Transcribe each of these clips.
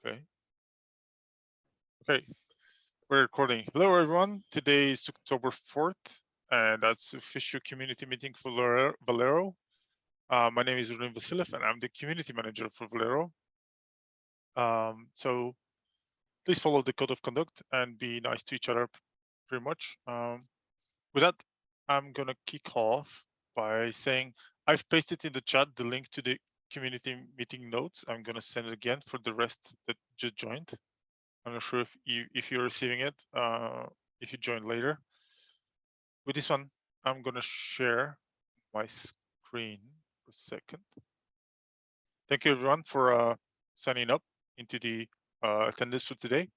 Okay. Okay. We're recording. Hello, everyone. Today is October 4th, and that's official community meeting for Velero. My name is Ruben Vasiliev, and I'm the community manager for Velero. So please follow the code of conduct and be nice to each other, pretty much. With that, I'm going to kick off by saying I've pasted in the chat the link to the community meeting notes. I'm going to send it again for the rest that just joined. I'm not sure if you're receiving it, if you join later. With this one, I'm going to share my screen for a second. Thank you, everyone, for signing up into the attendance for today.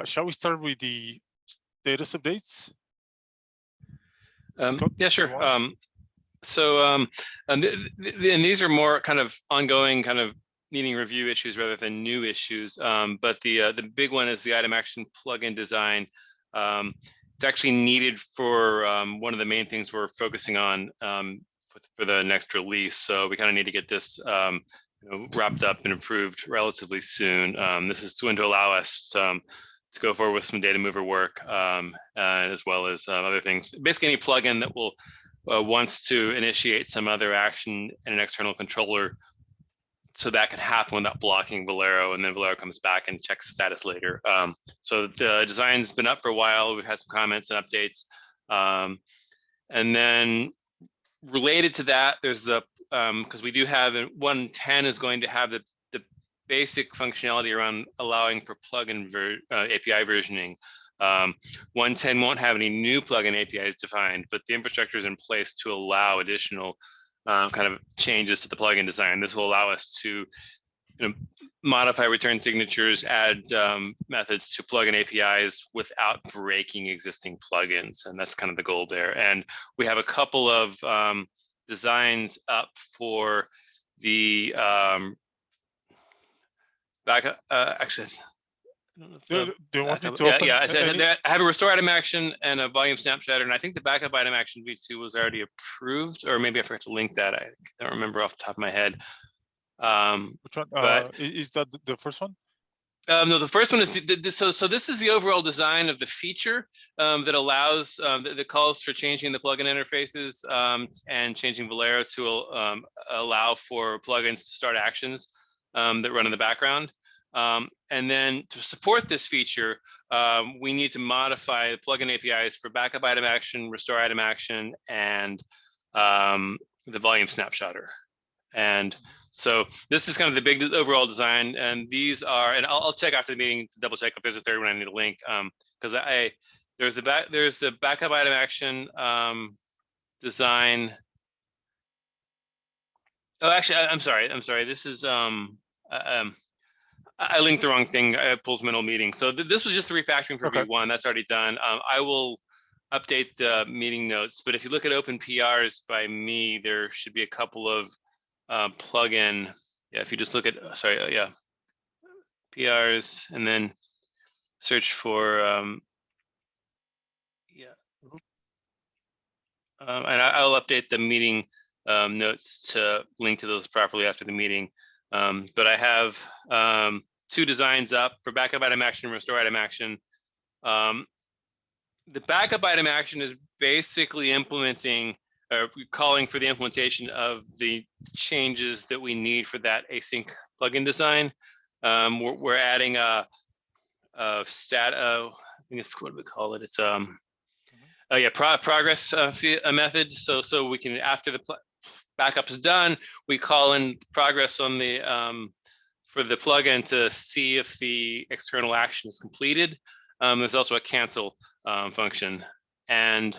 Shall we start with the status updates? Scott, yeah, sure. And these are more kind of ongoing, kind of needing review issues rather than new issues. But the big one is the item action plugin design. It's actually needed for one of the main things we're focusing on for the next release. So we kind of need to get this wrapped up and improved relatively soon. This is going to allow us to go forward with some data mover work, as well as other things. Basically, any plugin that will wants to initiate some other action in an external controller, so that can happen without blocking Velero, and then Velero comes back and checks the status later. So the design's been up for a while. We've had some comments and updates. And then related to that, there's the, because we do have 110 is going to have the basic functionality around allowing for plugin API versioning. 110 won't have any new plugin APIs defined, but the infrastructure is in place to allow additional kind of changes to the plugin design. This will allow us to modify return signatures, add methods to plugin APIs without breaking existing plugins. And that's kind of the goal there. And we have a couple of designs up for the backup. Actually, do you want me to open? I have a restore item action and a volume Snapshotter, and I think the backup item action v2 was already approved, or maybe I forgot to link that. I don't remember off the top of my head. Which one? But is that the first one? No, the first one is so this is the overall design of the feature that allows that calls for changing the plugin interfaces and changing Velero to allow for plugins to start actions that run in the background. And then to support this feature, we need to modify the plugin APIs for backup item action, restore item action, and the volume Snapshotter. And so this is kind of the big overall design. And these are, and I'll check after the meeting to double check if there's a third one I need a link, because there's the backup item action design. Oh, actually, I'm sorry. This is I linked the wrong thing. I pulled middle meeting. So this was just the refactoring for V1. That's already done. I will update the meeting notes. But if you look at open PRs by me, there should be a couple of plugin. Yeah, if you just look at, PRs and then search for, and I'll update the meeting notes to link to those properly after the meeting. But I have 2 designs up for backup item action and restore item action. The backup item action is basically implementing or calling for the implementation of the changes that we need for that async plugin design. We're adding a stat. I think it's what we call it. It's progress method. So we can, after the backup is done, we call in progress on the for the plugin to see if the external action is completed. There's also a cancel function. And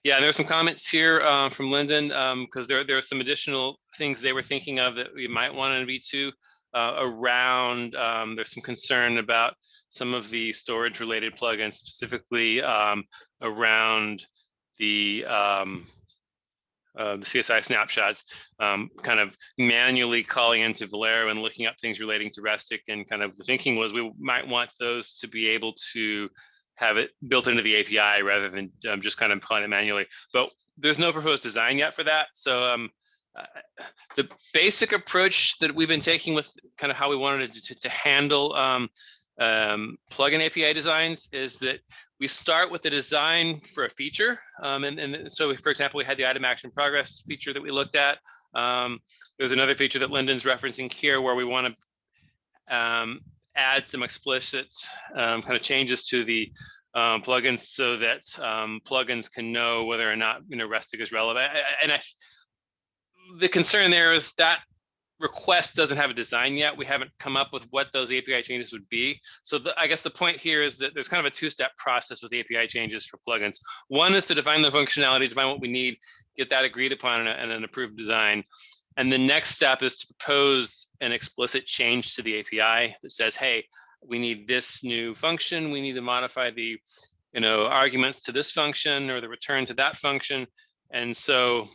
yeah, there's some comments here from Lyndon, because there are some additional things they were thinking of that we might want in V2 around. There's some concern about some of the storage related plugins, specifically around the CSI snapshots, kind of manually calling into Velero and looking up things relating to Restic. And kind of the thinking was we might want those to be able to have it built into the API rather than just kind of calling it manually. But there's no proposed design yet for that. So the basic approach that we've been taking with kind of how we wanted to handle plugin API designs is that we start with the design for a feature. And so, for example, we had the item action progress feature that we looked at. There's another feature that Lyndon's referencing here where we want to add some explicit kind of changes to the plugins so that plugins can know whether or not restic is relevant. The concern there is that request doesn't have a design yet. We haven't come up with what those API changes would be. So I guess the point here is that there's kind of a two-step process with API changes for plugins. One is to define the functionality, define what we need, get that agreed upon and an approved design. And the next step is to propose an explicit change to the API that says, hey, we need this new function. We need to modify the arguments to this function or the return to that function. And so,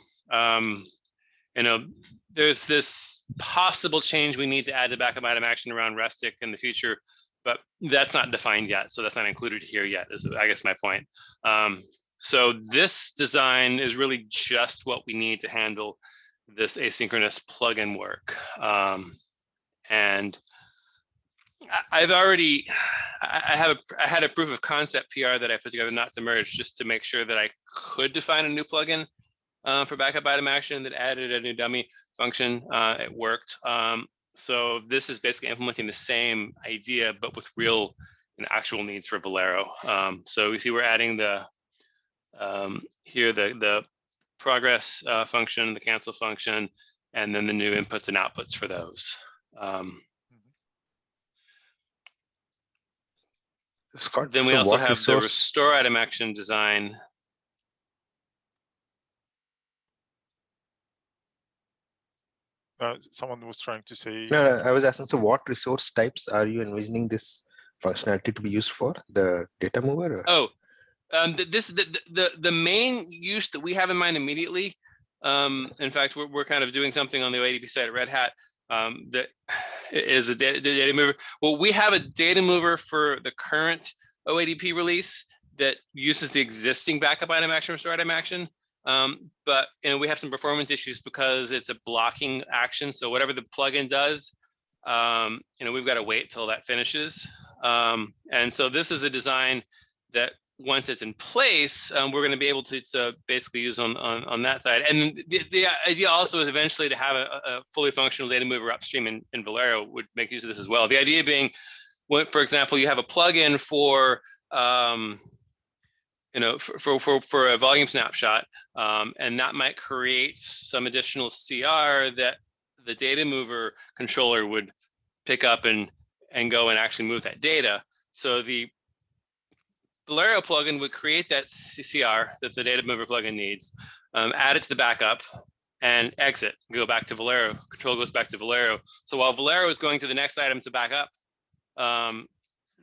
there's this possible change we need to add to backup item action around restic in the future, but that's not defined yet. So that's not included here yet, is I guess my point. So this design is really just what we need to handle this asynchronous plugin work. And I had a proof of concept PR that I put together not to merge, just to make sure that I could define a new plugin for backup item action that added a new dummy function. It worked. So this is basically implementing the same idea, but with real and actual needs for Velero. So we see we're adding the here the progress function, the cancel function, and then the new inputs and outputs for those. Scott, then we also have the restore item action design. Someone was trying to say. No, I was asking, so what resource types are you envisioning this functionality to be used for? The data mover? Or? Oh, the main use that we have in mind immediately. In fact, we're kind of doing something on the OADP side at Red Hat that is a data mover. Well, we have a data mover for the current OADP release that uses the existing backup item action, restore item action. But we have some performance issues because it's a blocking action. So whatever the plugin does, we've got to wait till that finishes. And so this is a design that once it's in place, we're going to be able to basically use on that side. And the idea also is eventually to have a fully functional data mover upstream in Velero would make use of this as well. The idea being, when, for example, you have a plugin for for a volume snapshot, and that might create some additional CR that the data mover controller would pick up and go and actually move that data. So the Velero plugin would create that CR that the data mover plugin needs, add it to the backup, and exit, go back to Velero. Control goes back to Velero. So while Velero is going to the next item to back up,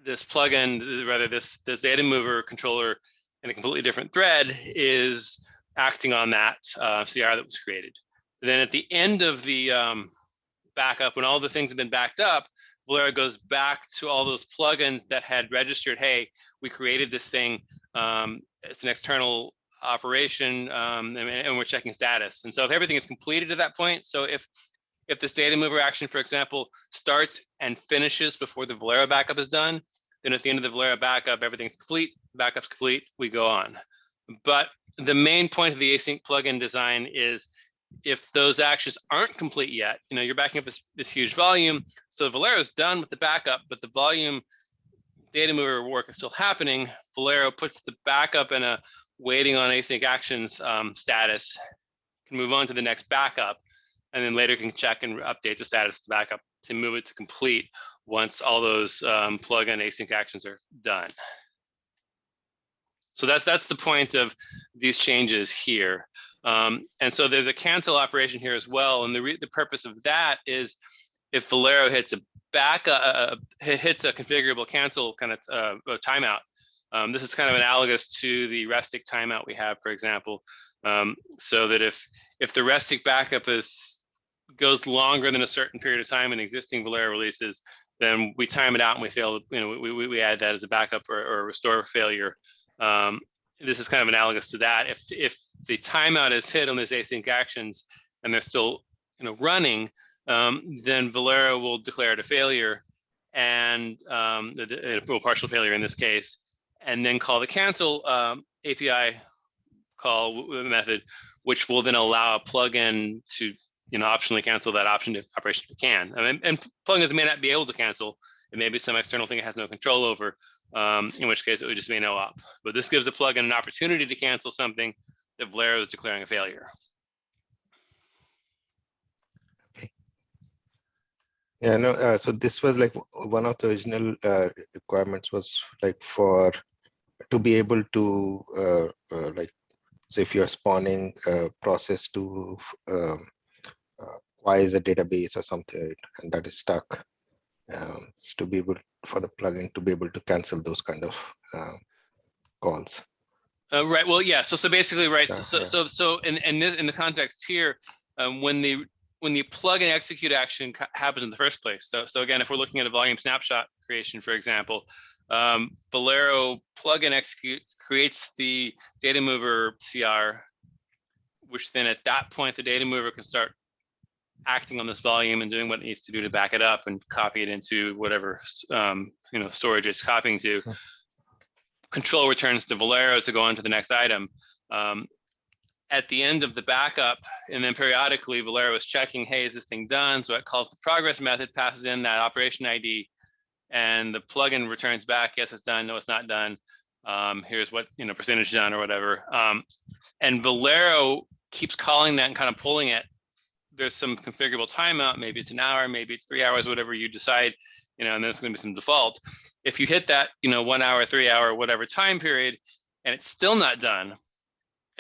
this plugin, rather this data mover controller in a completely different thread is acting on that CR that was created. Then at the end of the backup, when all the things have been backed up, Velero goes back to all those plugins that had registered, hey, we created this thing. It's an external operation, and we're checking status. And so if everything is completed at that point, so if this data mover action, for example, starts and finishes before the Velero backup is done, then at the end of the Velero backup, everything's complete, backup's complete, we go on. But the main point of the async plugin design is if those actions aren't complete yet, you're backing up this huge volume. So Velero's done with the backup, but the volume data mover work is still happening. Velero puts the backup in a waiting on async actions status, can move on to the next backup, and then later can check and update the status of the backup to move it to complete once all those plugin async actions are done. So that's the point of these changes here. And so there's a cancel operation here as well. And the purpose of that is if Velero hits a hits a configurable cancel kind of timeout. This is kind of analogous to the restic timeout we have, for example. So that if the restic backup goes longer than a certain period of time in existing Velero releases, then we time it out and we fail. We add that as a backup or a restore failure. This is kind of analogous to that. If the timeout is hit on these async actions, and they're still running, then Velero will declare it a failure, and a partial failure in this case, and then call the cancel API call method, which will then allow a plugin to optionally cancel that operation if it can. And plugins may not be able to cancel. It may be some external thing it has no control over, in which case it would just be no op. But this gives the plugin an opportunity to cancel something that Velero is declaring a failure. Yeah, no, so this was like one of the original requirements was like for to be able to like, so if you're spawning a process to acquire a database or something, and that is stuck, it's to be able for the plugin to be able to cancel those kind of calls. Right. Well, yeah. So basically, right. Yeah, So in the context here, when the plugin execute action happens in the first place. So again, if we're looking at a volume snapshot creation, for example, Velero plugin execute creates the data mover CR, which then at that point the data mover can start acting on this volume and doing what it needs to do to back it up and copy it into whatever storage it's copying to. Control returns to Velero to go on to the next item. At the end of the backup, and then periodically Velero is checking, hey, is this thing done? So it calls the progress method, passes in that operation ID, and the plugin returns back, yes, it's done, no, it's not done. Here's what percentage done or whatever. And Velero keeps calling that and kind of pulling it. There's some configurable timeout, maybe it's an hour, maybe it's 3 hours, whatever you decide, and there's going to be some default. If you hit that, 1 hour, 3 hour, whatever time period, and it's still not done,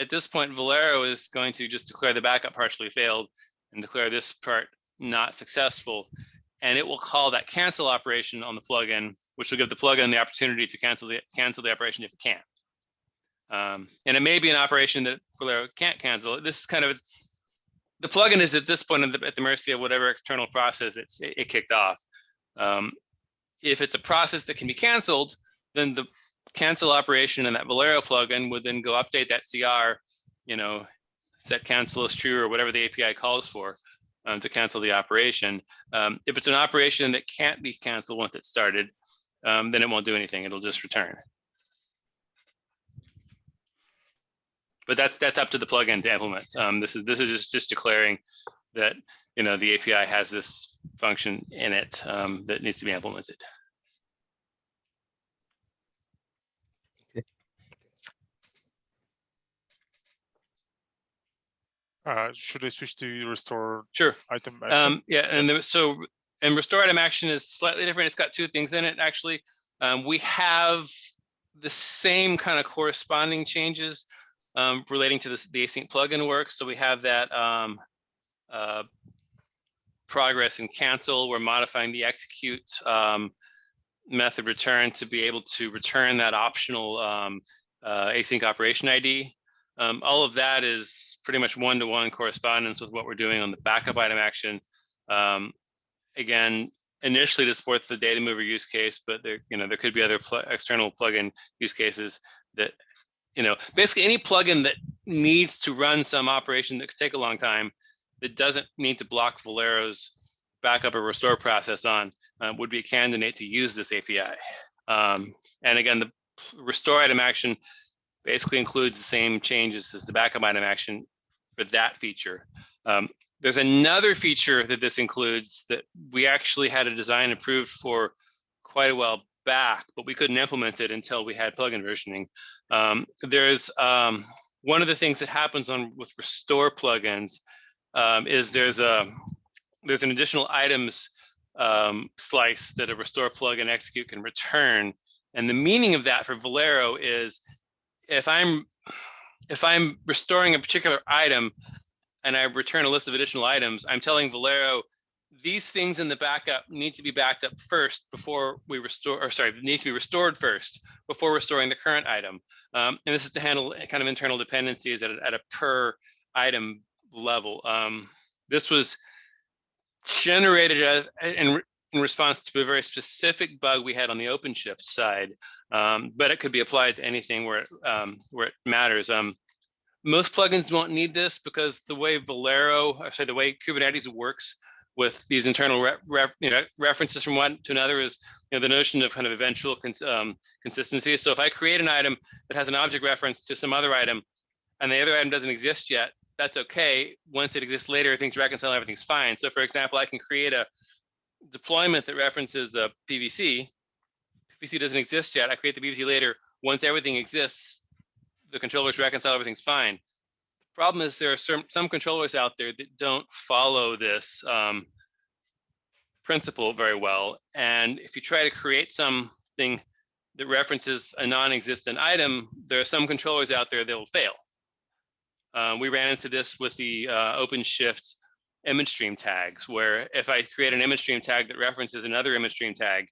at this point, Velero is going to just declare the backup partially failed and declare this part not successful. And it will call that cancel operation on the plugin, which will give the plugin the opportunity to cancel the operation if it can. And it may be an operation that Velero can't cancel. This is kind of, the plugin is at this point at the mercy of whatever external process it kicked off. If it's a process that can be canceled, then the cancel operation in that Velero plugin would then go update that CR, set cancel as true or whatever the API calls for to cancel the operation. If it's an operation that can't be canceled once it's started, then it won't do anything. It'll just return. But that's up to the plugin to implement. This is just declaring that the API has this function in it that needs to be implemented. Should I switch to restore Sure. item action? Yeah, and restore item action is slightly different. It's got 2 things in it, actually. We have the same kind of corresponding changes relating to the async plugin work. So we have that progress and cancel. We're modifying the execute method return to be able to return that optional async operation ID. All of that is pretty much one-to-one correspondence with what we're doing on the backup item action. Again, initially to support the data mover use case, but there could be other external plugin use cases that, basically any plugin that needs to run some operation that could take a long time, that doesn't need to block Velero's backup or restore process on, would be a candidate to use this API. And again, the restore item action basically includes the same changes as the backup item action for that feature. There's another feature that this includes that we actually had a design approved for quite a while back, but we couldn't implement it until we had plugin versioning. There's one of the things that happens with restore plugins is there's an additional items slice that a restore plugin execute can return. And the meaning of that for Velero is if I'm restoring a particular item and I return a list of additional items, I'm telling Velero these things in the backup need to be backed up first before we restore, or sorry, needs to be restored first before restoring the current item. And this is to handle kind of internal dependencies at a per item level. This was generated in response to a very specific bug we had on the OpenShift side, but it could be applied to anything where it matters. Most plugins won't need this because the way Velero, I say the way Kubernetes works with these internal references from one to another is the notion of kind of eventual consistency. So if I create an item that has an object reference to some other item and the other item doesn't exist yet, that's okay. Once it exists later, things reconcile, everything's fine. So for example, I can create a deployment that references a PVC. PVC doesn't exist yet. I create the PVC later. Once everything exists, the controllers reconcile, everything's fine. The problem is there are some controllers out there that don't follow this principle very well. And if you try to create something that references a non-existent item, there are some controllers out there that will fail. We ran into this with the OpenShift image stream tags, where if I create an image stream tag that references another image stream tag,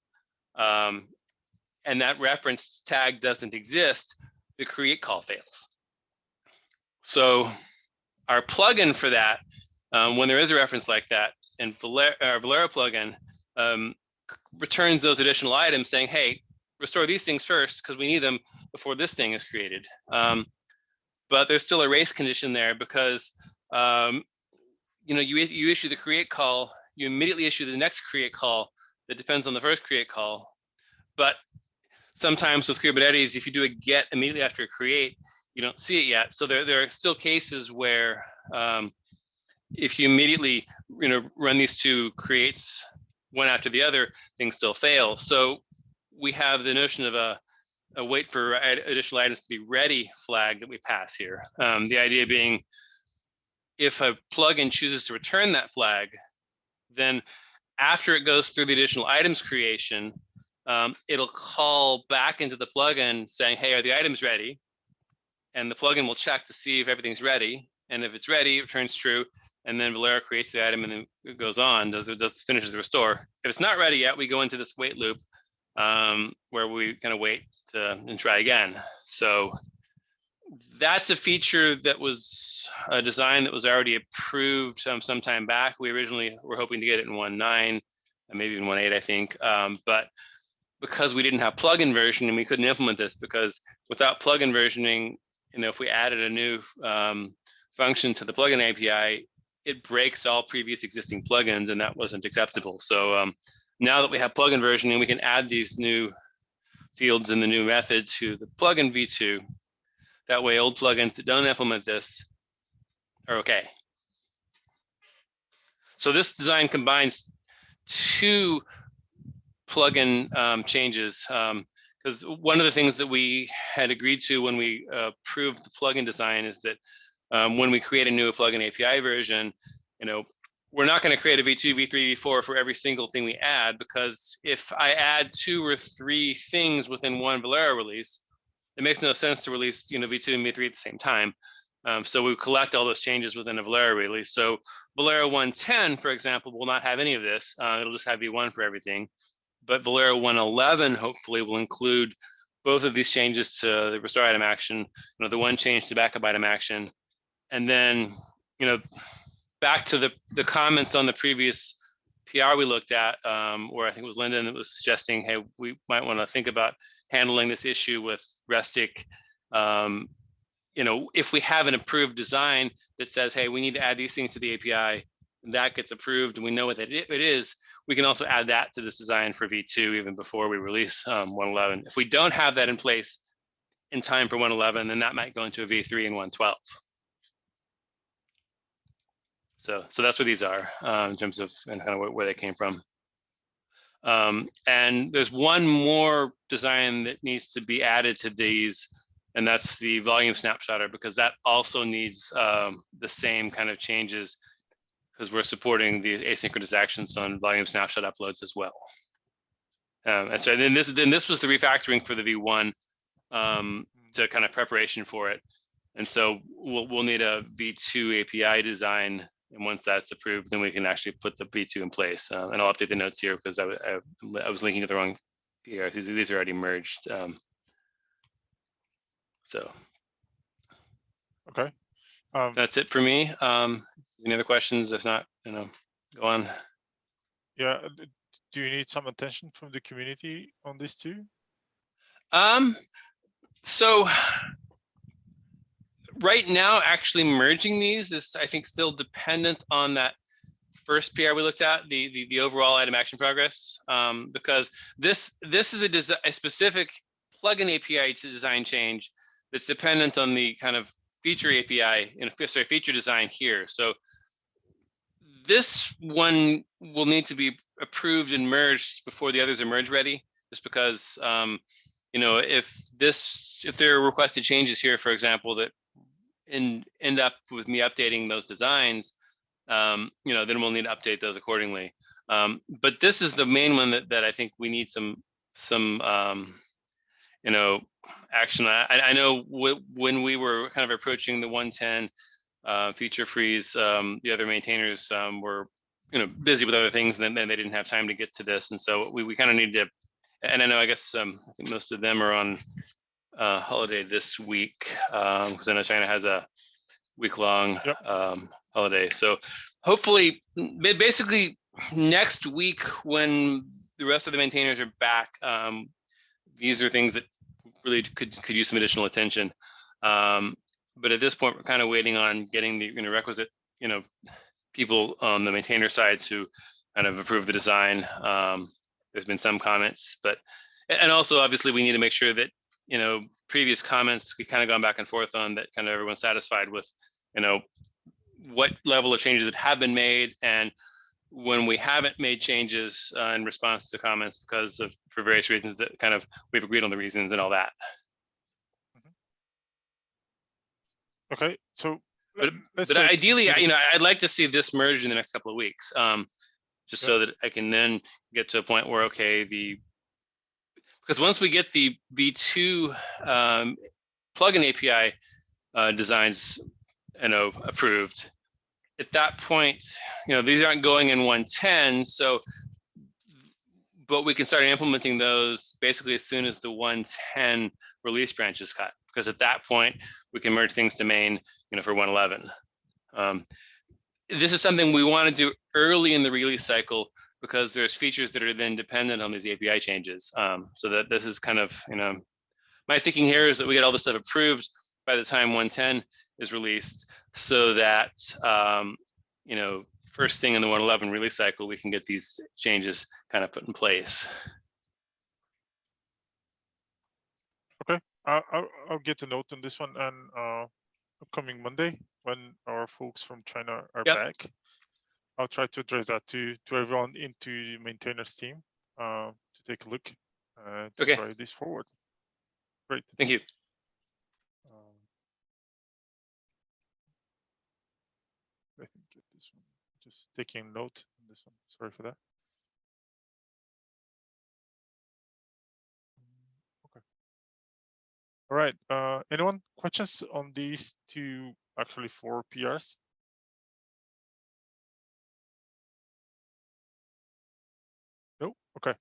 and that reference tag doesn't exist, the create call fails. So our plugin for that, when there is a reference like that, and Velero plugin returns those additional items saying, hey, restore these things first because we need them before this thing is created. But there's still a race condition there because you issue the create call, you immediately issue the next create call that depends on the first create call. But sometimes with Kubernetes, if you do a get immediately after a create, you don't see it yet. So there are still cases where if you immediately run these two creates one after the other, things still fail. So we have the notion of a wait for additional items to be ready flag that we pass here. The idea being, if a plugin chooses to return that flag, then after it goes through the additional items creation, it'll call back into the plugin saying, hey, are the items ready? And the plugin will check to see if everything's ready. And if it's ready, it returns true. And then Velero creates the item and then it goes on, finishes the restore. If it's not ready yet, we go into this wait loop where we kind of wait and try again. So that's a feature that was a design that was already approved some time back. We originally were hoping to get it in 1.9 and maybe even 1.8, I think. But because we didn't have plugin versioning, we couldn't implement this because without plugin versioning, if we added a new function to the plugin API, it breaks all previous existing plugins, and that wasn't acceptable. So now that we have plugin versioning, we can add these new fields in the new method to the plugin v2. That way, old plugins that don't implement this are okay. So this design combines two plugin changes, because one of the things that we had agreed to when we approved the plugin design is that when we create a new plugin API version, we're not going to create a V2, V3, V4 for every single thing we add, because if I add 2 or 3 things within one Velero release, it makes no sense to release V2 and V3 at the same time. So we collect all those changes within a Velero release. So Velero 1.10, for example, will not have any of this. It'll just have V1 for everything. But Velero 1.11 hopefully will include both of these changes to the restore item action, the one change to backup item action. And then, back to the comments on the previous PR we looked at, where I think it was Lyndon that was suggesting, hey, we might want to think about handling this issue with Restic. If we have an approved design that says, hey, we need to add these things to the API, and that gets approved and we know what it is, we can also add that to this design for V2 even before we release 1.11. If we don't have that in place in time for 1.11, then that might go into a V3 and 1.12. So that's what these are in terms of and kind of where they came from. And there's one more design that needs to be added to these, and that's the volume snapshotter, because that also needs the same kind of changes, because we're supporting the asynchronous actions on volume snapshot uploads as well. And so then this was the refactoring for the V1 to kind of preparation for it. And so we'll need a V2 API design. And once that's approved, then we can actually put the V2 in place. And I'll update the notes here because I was linking to the wrong PR. These are already merged. So. Okay. That's it for me. Any other questions? If not, go on. Yeah. Do you need some attention from the community on this too? So right now, actually merging these is, I think, still dependent on that first PR we looked at, the overall item action progress, because this is a specific plugin API to design change that's dependent on the kind of feature API and feature design here. So this one will need to be approved and merged before the others are merge ready, just because you know, if there are requested changes here, for example, that end up with me updating those designs, you know, then we'll need to update those accordingly. But this is the main one that I think we need some you know, action. I know when we were kind of approaching the 110 feature freeze, the other maintainers were, you know, busy with other things, and then they didn't have time to get to this, and so we kind of need to. And I know, I guess I think most of them are on holiday this week, because I know China has a week-long holiday. So hopefully, basically next week, when the rest of the maintainers are back, these are things that really could use some additional attention. But at this point, we're kind of waiting on getting the requisite, you know, people on the maintainer side to kind of approve the design. There's been some comments, but, and also obviously we need to make sure that, you know, previous comments we've kind of gone back and forth on, that kind of everyone's satisfied with, you know, what level of changes that have been made, and when we haven't made changes in response to comments because of, for various reasons, that kind of we've agreed on the reasons and all that. Okay, so but ideally, you know, I'd like to see this merged in the next couple of weeks, just so that I can then get to a point where, okay, because once we get the V2 plugin API designs, you know, approved, at that point, you know, these aren't going in 110, so, but we can start implementing those basically as soon as the 110 release branch is cut, because at that point we can merge things to main, you know, for 111. This is something we want to do early in the release cycle, because there's features that are then dependent on these API changes. So that this is kind of, you know, my thinking here is that we get all this stuff approved by the time 110 is released, so that, you know, first thing in the 111 release cycle, we can get these changes kind of put in place. Okay, I'll get a note on this one, and upcoming Monday, when our folks from China are back, I'll try to address that to everyone into the maintainers team to take a look to drive this forward. Great. Thank you. Let me get this one. Just taking note on this one. Sorry for that. Okay. All right. Anyone questions on these two, actually 4 PRs? No. Okay.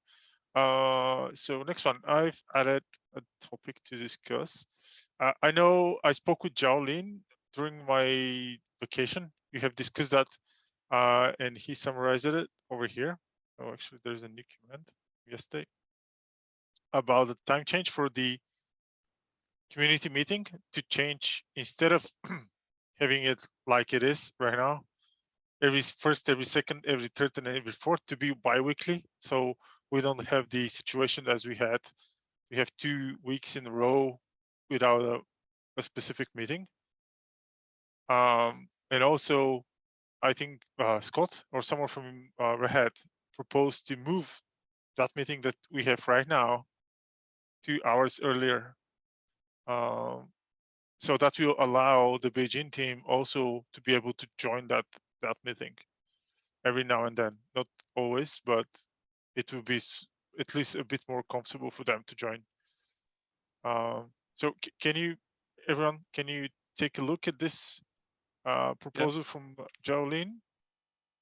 So next one, I've added a topic to discuss. I know I spoke with Zhao Lin during my vacation. We have discussed that, and he summarized it over here. Oh, actually, there's a new comment yesterday about the time change for the community meeting to change, instead of having it like it is right now, every first, every second, every third, and every fourth, to be bi-weekly. So we don't have the situation as we had. We have 2 weeks in a row without a specific meeting. And also, I think Scott or someone from Red Hat proposed to move that meeting that we have right now 2 hours earlier. So that will allow the Beijing team also to be able to join that meeting every now and then. Not always, but it will be at least a bit more comfortable for them to join. So can you, everyone, can you take a look at this proposal from Zhao Lin,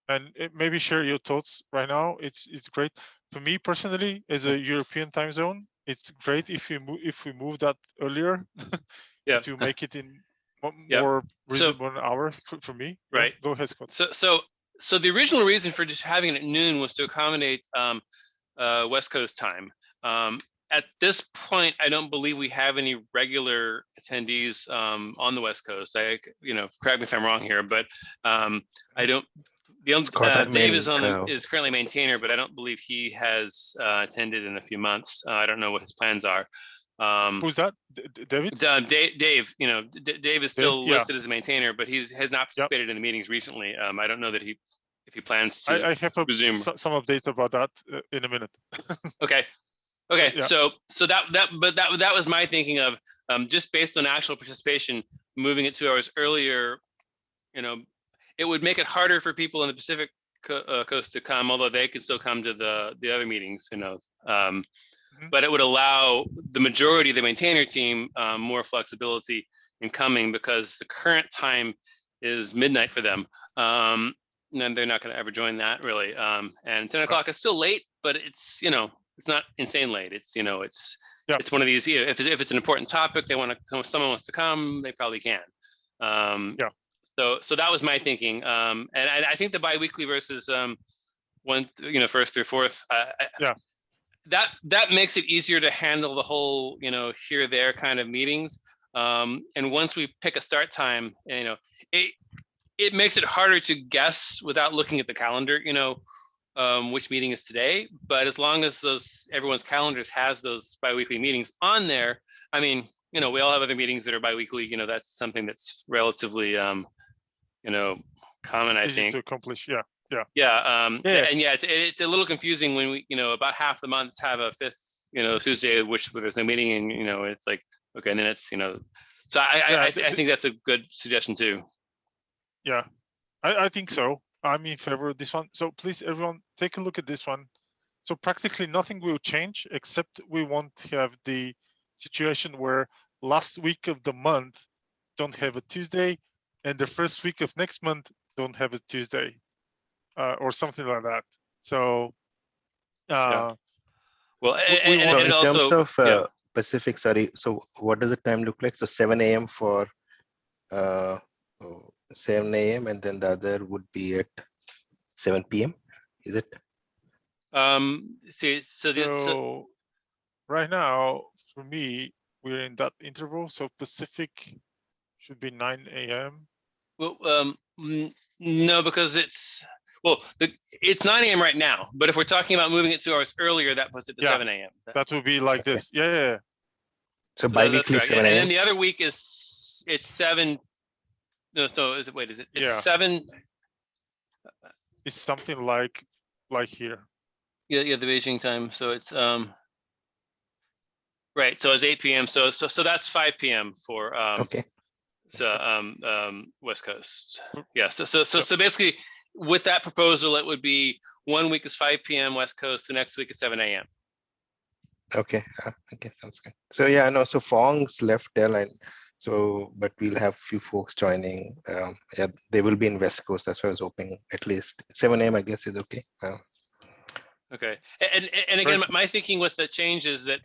and maybe share your thoughts right now? It's great for me personally as a European time zone. It's great if we move that earlier to make it in more reasonable hours for me. Right. Go ahead, Scott. So the original reason for just having it at noon was to accommodate West Coast time. at this point, I don't believe we have any regular attendees on the West Coast. Correct me if I'm wrong here, but I don't. Scott, Dave is currently maintainer, but I don't believe he has attended in a few months. I don't know what his plans are. Who's that? David? Dave. Dave is still yeah. listed as a maintainer, but has not participated in the meetings recently. I don't know that if he plans to. I have some updates about that in a minute. Okay. Okay, yeah. so that was my thinking of just based on actual participation, moving it 2 hours earlier. It would make it harder for people in the Pacific coast to come, although they could still come to the other meetings. But it would allow the majority of the maintainer team more flexibility in coming, because the current time is midnight for them, and they're not going to ever join that really. And 10 o'clock is still late, but it's it's not insane late. It's it's one of these. If it's an important topic, someone wants to come, they probably can. So that was my thinking. And I think the biweekly versus first through fourth. That makes it easier to handle the whole here there kind of meetings. And once we pick a start time, it makes it harder to guess without looking at the calendar. Which meeting is today, but as long as everyone's calendars has those biweekly meetings on there, I mean, we all have other meetings that are biweekly. That's something that's relatively, common, I think. To accomplish, And it's a little confusing when we, about half the months have a fifth, Tuesday, where there's no meeting, and it's like, okay, and then it's, so I think that's a good suggestion too. Yeah, I think so. I'm in favor of this one. So please, everyone, take a look at this one. So practically nothing will change, except we want to have the situation where last week of the month don't have a Tuesday, and the first week of next month don't have a Tuesday, or something like that. So, well, in terms of Pacific, sorry. So what does the time look like? So 7 a.m. for 7 a.m. and then the other would be at 7 p.m. Is it? So right now, for me, we're in that interval. So Pacific should be 9 a.m. Well, no, because it's 9 a.m. right now. But if we're talking about moving it 2 hours earlier, that puts it to 7 a.m. That would be like this. Yeah. So bi-weekly 7 a.m. And then the other week it's 7. No, so is it? Wait, is it? It's 7. It's something like here. Yeah, the Beijing time. So it's right. So it's 8 p.m. So that's 5 p.m. for West Coast. Yeah. So basically, with that proposal, it would be 1 week is 5 p.m. West Coast, the next week is 7 a.m. Okay. Okay, sounds good. So yeah, no. So Fong's left airline. So, but we'll have few folks joining. They will be in West Coast. That's why I was hoping at least 7 a.m. I guess is okay. Okay, and again, my thinking with the change is that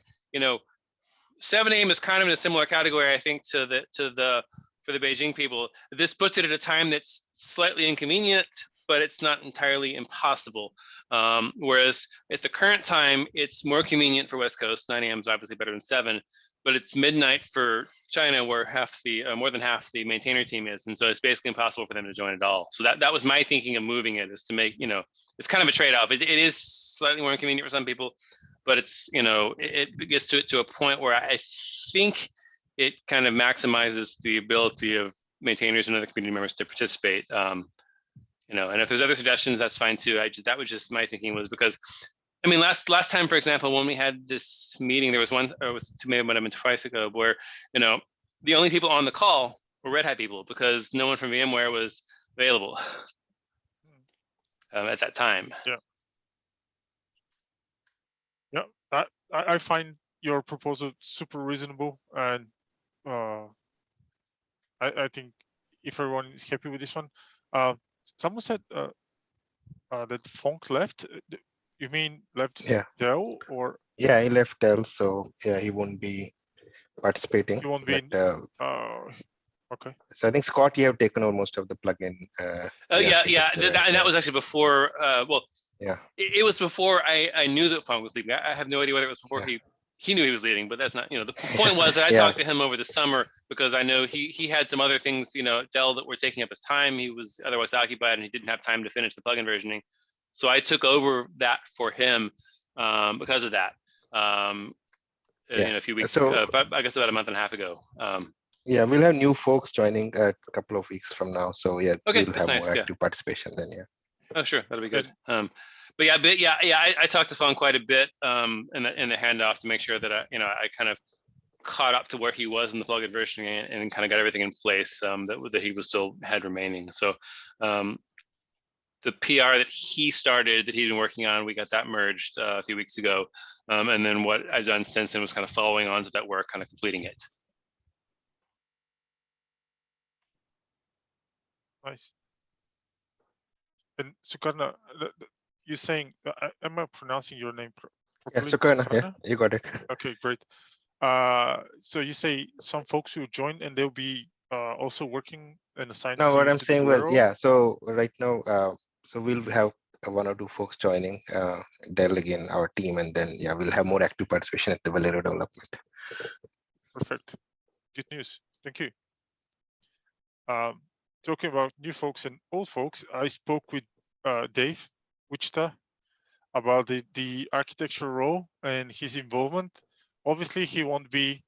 7 a.m. is kind of in a similar category, I think, for the Beijing people. This puts it at a time that's slightly inconvenient, but it's not entirely impossible. Whereas at the current time, it's more convenient for West Coast. 9 a.m. is obviously better than 7. But it's midnight for China, where more than half the maintainer team is, and so it's basically impossible for them to join at all. So that was my thinking of moving it, is to make it's kind of a trade-off. It is slightly more inconvenient for some people, but it's it gets to a point where I think it kind of maximizes the ability of maintainers and other community members to participate. And if there's other suggestions, that's fine too. That was just my thinking, was because. I mean, last time, for example, when we had this meeting, there was one, or it was maybe twice ago, where the only people on the call were Red Hat people, because no one from VMware was available at that time. Yeah, I find your proposal super reasonable, and I think if everyone is happy with this one, someone said that Fong left. You mean left Dell, or? Yeah, he left Dell, so yeah, he won't be participating. He won't be. Okay. So I think Scott, you have taken over most of the plugin. That was actually before. Yeah. It was before I knew that Fong was leaving. I have no idea whether it was before he he knew he was leaving, but that's not, the point was that I Yeah. talked to him over the summer because I know he had some other things, at Dell that were taking up his time. He was otherwise occupied and he didn't have time to finish the plugin versioning. So I took over that for him because of that. A few weeks ago, but I guess about a month and a half ago. Yeah, we'll have new folks joining a couple of weeks from now. So yeah, okay, we'll have nice, more active participation then. Yeah. Oh, sure, that'll be good. But I talked to Phong quite a bit in the handoff to make sure that I kind of caught up to where he was in the plugin version and kind of got everything in place that he was still had remaining. So the PR that he started that he'd been working on, we got that merged a few weeks ago. And then what I've done since then was kind of following on to that work, kind of completing it. Nice. And Sukarna, you're saying, am I pronouncing your name properly? Yeah, Sukarna, yeah, you got it. Okay, great. So you say some folks will join and they'll be also working and assigned. No, to, what I'm to saying was, Velero? yeah, so right now, so we'll have 1 or 2 folks joining Dell again, our team, and then, yeah, we'll have more active participation at the Velero development. Perfect. Good news. Thank you. Talking about new folks and old folks, I spoke with Dave Wichita about the architecture role and his involvement. Obviously, he won't be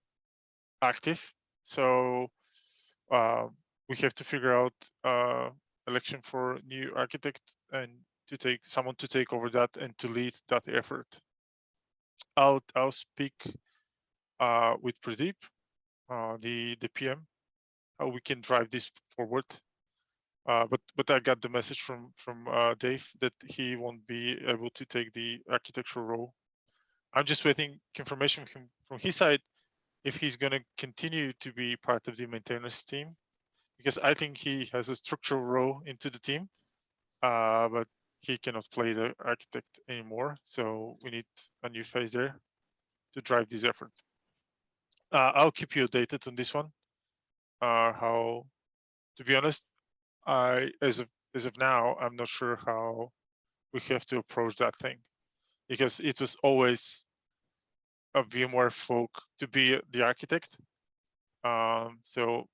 active, so we have to figure out election for new architect and to take someone to take over that and to lead that effort. I'll speak with Pradeep, the PM, how we can drive this forward. But I got the message from Dave that he won't be able to take the architectural role. I'm just waiting confirmation from his side if he's going to continue to be part of the maintenance team, because I think he has a structural role into the team, but he cannot play the architect anymore. So we need a new face there to drive this effort. I'll keep you updated on this one. How, to be honest, as of now, I'm not sure how we have to approach that thing, because it was always a VMware folk to be the architect. So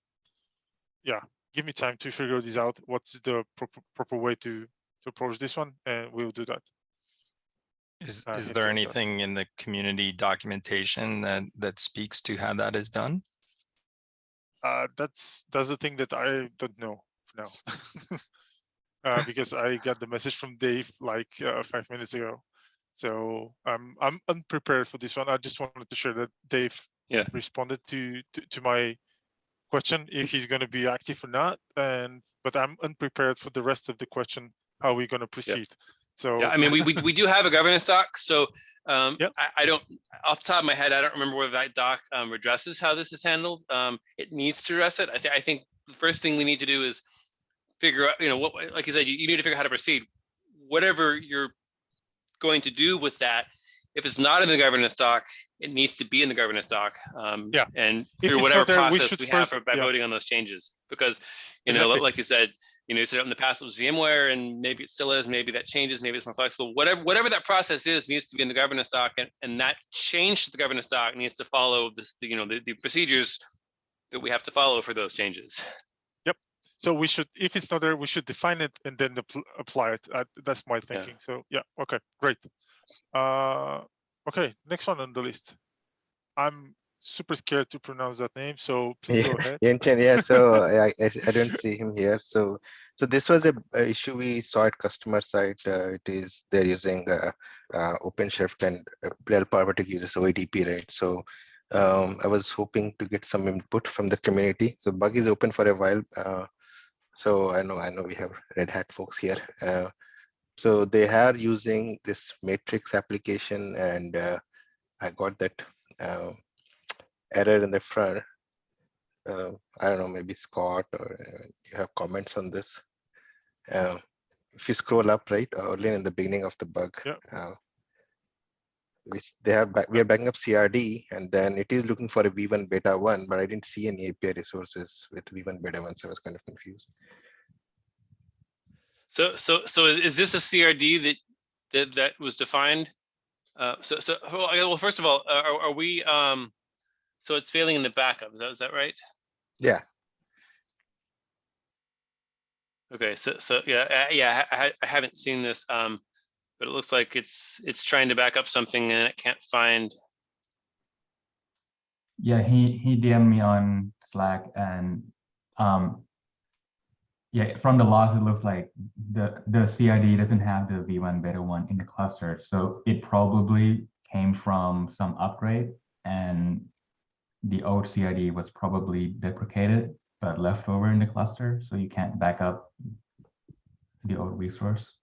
yeah, give me time to figure this out. What's the proper way to approach this one, and we'll do that. Is there anything in the community documentation that speaks to how that is done? That's the thing that I don't know for now. Because I got the message from Dave like 5 minutes ago. So I'm unprepared for this one. I just wanted to share that Dave responded to my question if he's going to be active or not, but I'm unprepared for the rest of the question, how we're going to proceed. So yeah, I mean, we do have a governance doc. So I don't, off the top of my head, I don't remember whether that doc addresses how this is handled. It needs to address it. I think the first thing we need to do is figure out, what, like you said, you need to figure out how to proceed. Whatever you're going to do with that, if it's not in the governance doc, it needs to be in the governance doc. And through whatever process we have by voting on those changes, because exactly. Like you said, you said in the past it was VMware, and maybe it still is. Maybe that changes. Maybe it's more flexible. Whatever that process is needs to be in the governance doc, and that change to the governance doc needs to follow this, the procedures that we have to follow for those changes. Yep. So we should, if it's not there, we should define it and then apply it. That's my thinking. Yeah. So yeah. Okay. Great. Okay, next one on the list. I'm super scared to pronounce that name, so please go ahead. Yenchen, yeah, so I don't see him here. So this was a issue we saw at customer side. They're using OpenShift and Dell PowerTech uses OADP, right? So I was hoping to get some input from the community. So bug is open for a while. So I know we have Red Hat folks here. So they are using this matrix application, and I got that error in the front. I don't know, maybe Scott or you have comments on this. If you scroll up, right, early in the beginning of the bug, we are backing up CRD, and then it is looking for a V1 beta 1, but I didn't see any API resources with V1 beta 1, so I was kind of confused. So is this a CRD that was defined Well, first of all, are we, so it's failing in the backup, is that right? Yeah. Okay, so yeah, I haven't seen this, but it looks like it's trying to back up something and it can't find. Yeah, he DM'd me on Slack, and yeah, from the logs it looks like the CID doesn't have the V1 beta 1 in the cluster, so it probably came from some upgrade, and the old CID was probably deprecated but left over in the cluster, so you can't back up the old resource.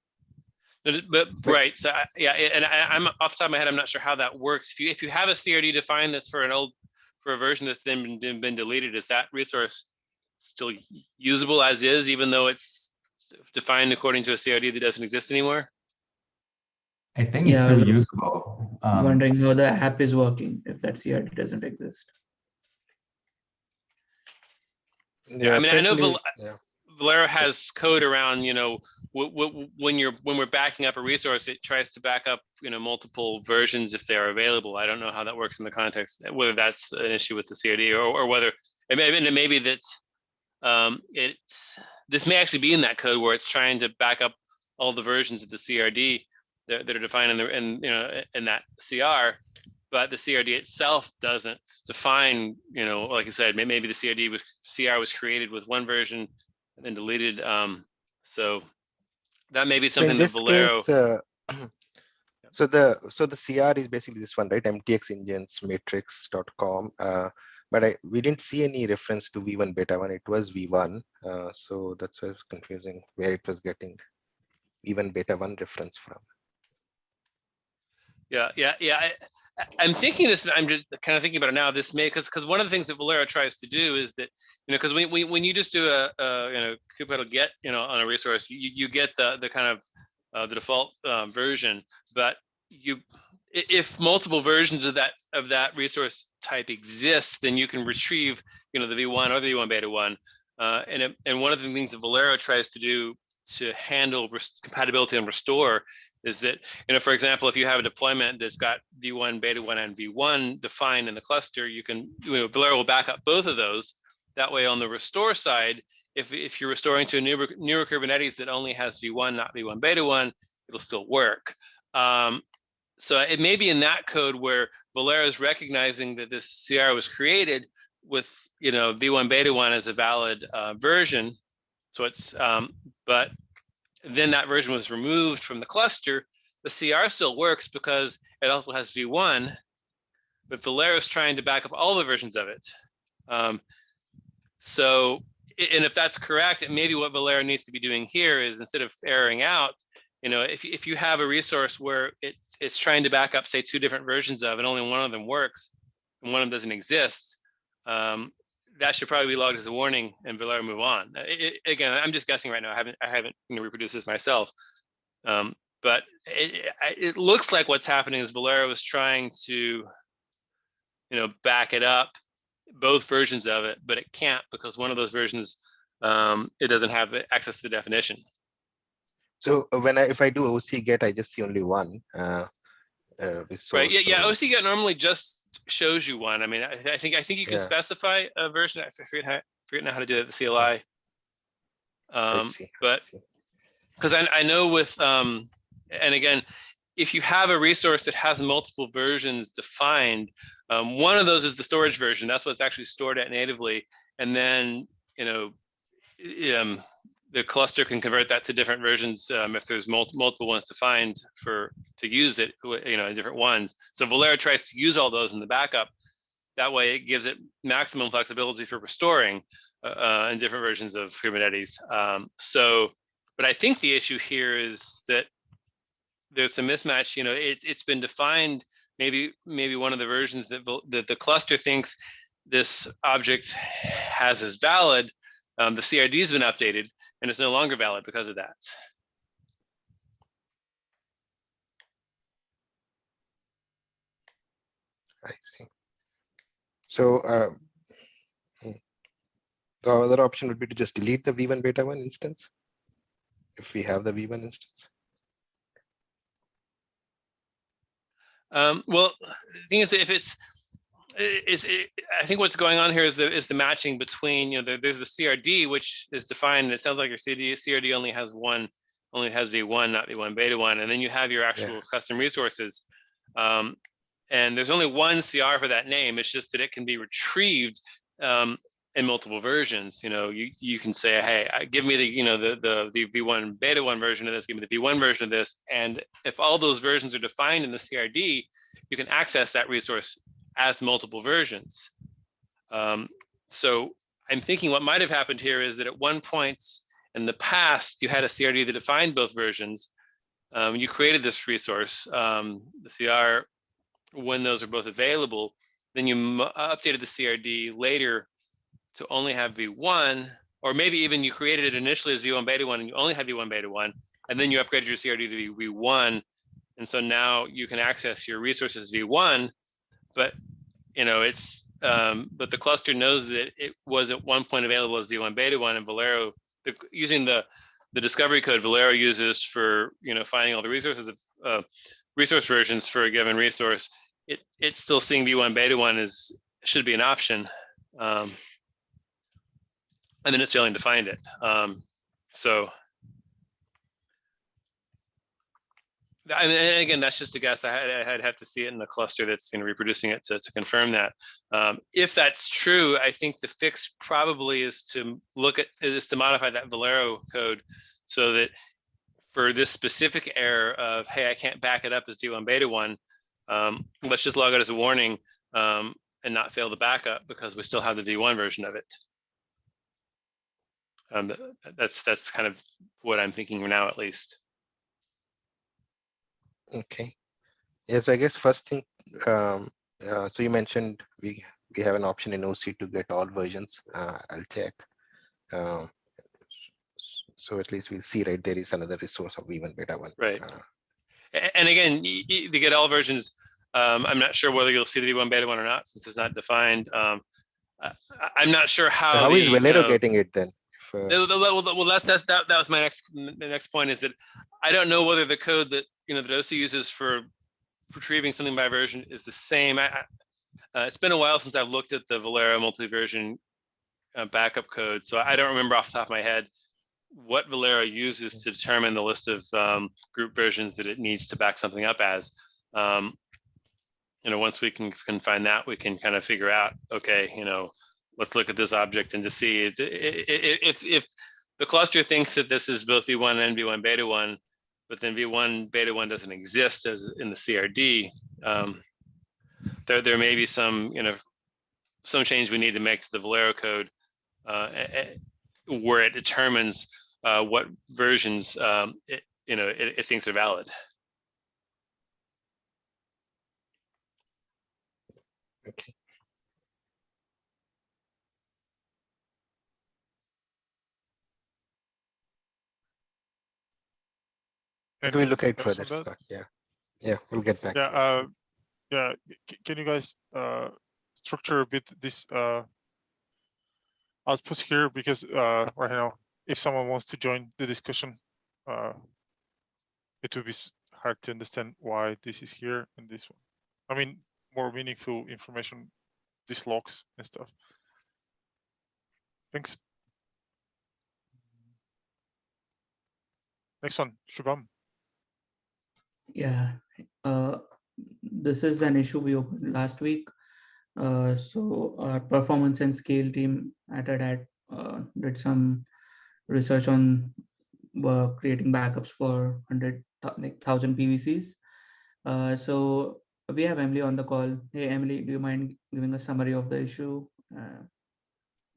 But right, so yeah, and I'm off the top of my head, I'm not sure how that works. If you have a CRD defined that's for a version that's then been deleted, is that resource still usable as is, even though it's defined according to a CRD that doesn't exist anymore? I think it's still usable. Wondering how the app is working if that CRD doesn't exist. Yeah, I mean, I know yeah. Velero has code around, you know, when we're backing up a resource, it tries to back up, you know, multiple versions if they're available. I don't know how that works in the context, whether that's an issue with the CRD or whether maybe that's this may actually be in that code where it's trying to back up all the versions of the CRD that are defined in that CR, but the CRD itself doesn't define, you know, like I said, maybe the CR was created with one version and then deleted. So that may be something that Velero. So the CR is basically this one, right? mtxengines-matrix.com. But we didn't see any reference to V1 beta 1. It was V1. So that's why it was confusing where it was getting V1 beta 1 reference from. Yeah. I'm thinking this. I'm just kind of thinking about it now. This may because one of the things that Velero tries to do is that, you know, because when you just do a you know, kubectl get, you know, on a resource, you get the kind of the default version, but if multiple versions of that resource type exist, then you can retrieve, you know, the V1 or the V1 beta 1, and one of the things that Velero tries to do to handle compatibility and restore is that, you know, for example, if you have a deployment that's got V1, beta 1, and V1 defined in the cluster, you can, you know, Velero will back up both of those. That way on the restore side, if you're restoring to a newer Kubernetes that only has V1, not V1 beta 1, it'll still work. So it may be in that code where Velero is recognizing that this CR was created with, you know, V1 beta 1 as a valid version. So it's, but then that version was removed from the cluster. The CR still works because it also has V1, but Velero is trying to back up all the versions of it. So, and if that's correct, maybe what Velero needs to be doing here is, instead of erroring out, you know, if you have a resource where it's trying to back up, say, 2 different versions of, and only one of them works and one of them doesn't exist, that should probably be logged as a warning and Velero move on. Again, I'm just guessing right now. I haven't you know, reproduced this myself, but it looks like what's happening is Velero is trying to, you know, back it up, both versions of it, but it can't because one of those versions, it doesn't have access to the definition. So if I do OC get, I just see only one. Right. Yeah. OC get normally just shows you one. I mean, I think you can specify a version. I forget now how to do it. The CLI. But because I know with and again, if you have a resource that has multiple versions defined, one of those is the storage version. That's what's actually stored at natively, and then, you know, the cluster can convert that to different versions if there's multiple ones defined to use it, you know, different ones. So Velero tries to use all those in the backup. That way, it gives it maximum flexibility for restoring in different versions of Kubernetes. But I think the issue here is that there's some mismatch. You know, it's been defined. Maybe one of the versions that the cluster thinks this object has as valid, the CRD has been updated, and it's no longer valid because of that. I see. So the other option would be to just delete the V1 beta 1 instance, if we have the V1 instance. Well, the thing is, if I think what's going on here is the matching between, there's the CRD, which is defined, and it sounds like your CRD only has V1, not V1 beta 1, and then you have your actual custom resources. And there's only one CR for that name. It's just that it can be retrieved in multiple versions. You can say, hey, give me the V1 beta 1 version of this, give me the V1 version of this. And if all those versions are defined in the CRD, you can access that resource as multiple versions. So I'm thinking what might have happened here is that at one point in the past, you had a CRD that defined both versions. You created this resource, the CR, when those are both available. Then you updated the CRD later to only have V1, or maybe even you created it initially as V1 beta 1 and you only had V1 beta 1, and then you upgraded your CRD to V1. And so now you can access your resources V1, but but the cluster knows that it was at one point available as V1 beta 1, and Velero, using the discovery code Velero uses for finding all the resources of resource versions for a given resource, it's still seeing V1 beta 1 should be an option, and then it's failing to find it. So, and again, that's just a guess. I'd have to see it in the cluster that's reproducing it to confirm that. If that's true, I think the fix probably is to modify that Velero code so that for this specific error of, hey, I can't back it up as V1 beta 1, let's just log it as a warning and not fail the backup because we still have the V1 version of it. That's kind of what I'm thinking now, at least. Okay. Yes, I guess first thing, so you mentioned we have an option in OC to get all versions. I'll check. So at least we'll see, right, there is another resource of V1 beta 1. Right. And again, to get all versions, I'm not sure whether you'll see the V1 beta 1 or not, since it's not defined. I'm not sure how is Velero getting it then? Well, that was my next point, is that I don't know whether the code that that OC uses for retrieving something by version is the same. It's been a while since I've looked at the Velero multi-version backup code, so I don't remember off the top of my head what Velero uses to determine the list of group versions that it needs to back something up as. Once we can find that, we can kind of figure out, okay, let's look at this object and to see if the cluster thinks that this is both V1 and V1 beta 1, but then V1 beta 1 doesn't exist as in the CRD. There may be some change we need to make to the Velero code where it determines what versions it thinks are valid. Okay. And we'll look at it further. So, yeah, we'll get back. Yeah, can you guys structure a bit this output here, because right now, if someone wants to join the discussion, it will be hard to understand why this is here and this one. I mean, more meaningful information, these logs and stuff. Thanks. Next one, Shubham. Yeah, this is an issue we opened last week. So our performance and scale team at ADAT did some research on creating backups for 100,000 PVCs. So we have Emily on the call. Hey, Emily, do you mind giving a summary of the issue,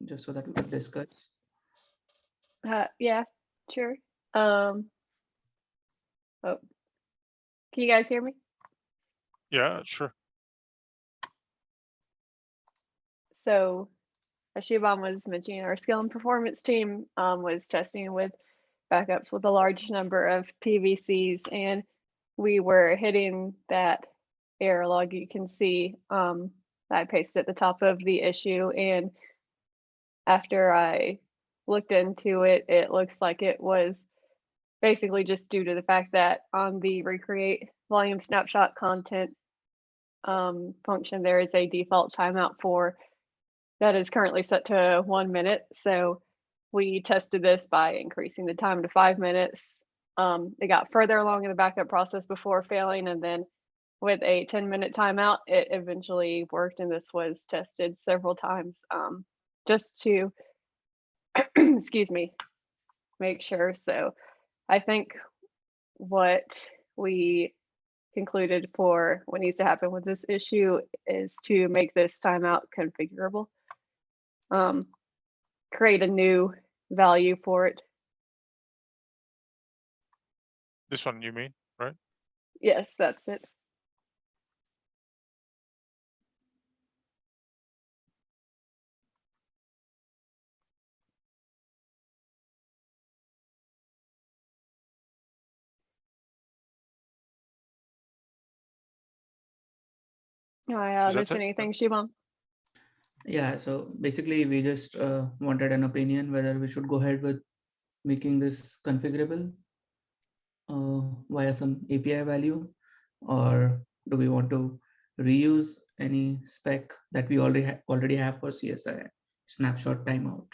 just so that we can discuss? Yeah, sure. Oh, can you guys hear me? Yeah, sure. So, as Shubham was mentioning, our skill and performance team was testing with backups with a large number of PVCs, and we were hitting that error log you can see that I pasted at the top of the issue. And after I looked into it, it looks like it was basically just due to the fact that on the recreate volume snapshot content, function, there is a default timeout for that is currently set to 1 minute. So we tested this by increasing the time to 5 minutes. It got further along in the backup process before failing, and then with a 10-minute timeout, it eventually worked. And this was tested several times just to, excuse me, make sure. So I think what we concluded for what needs to happen with this issue is to make this timeout configurable. Create a new value for it. This one you mean, right? Yes, that's it. I Is that missed it? anything, Shubham? Yeah, so basically we just wanted an opinion whether we should go ahead with making this configurable via some API value, or do we want to reuse any spec that we already have for CSI snapshot timeout?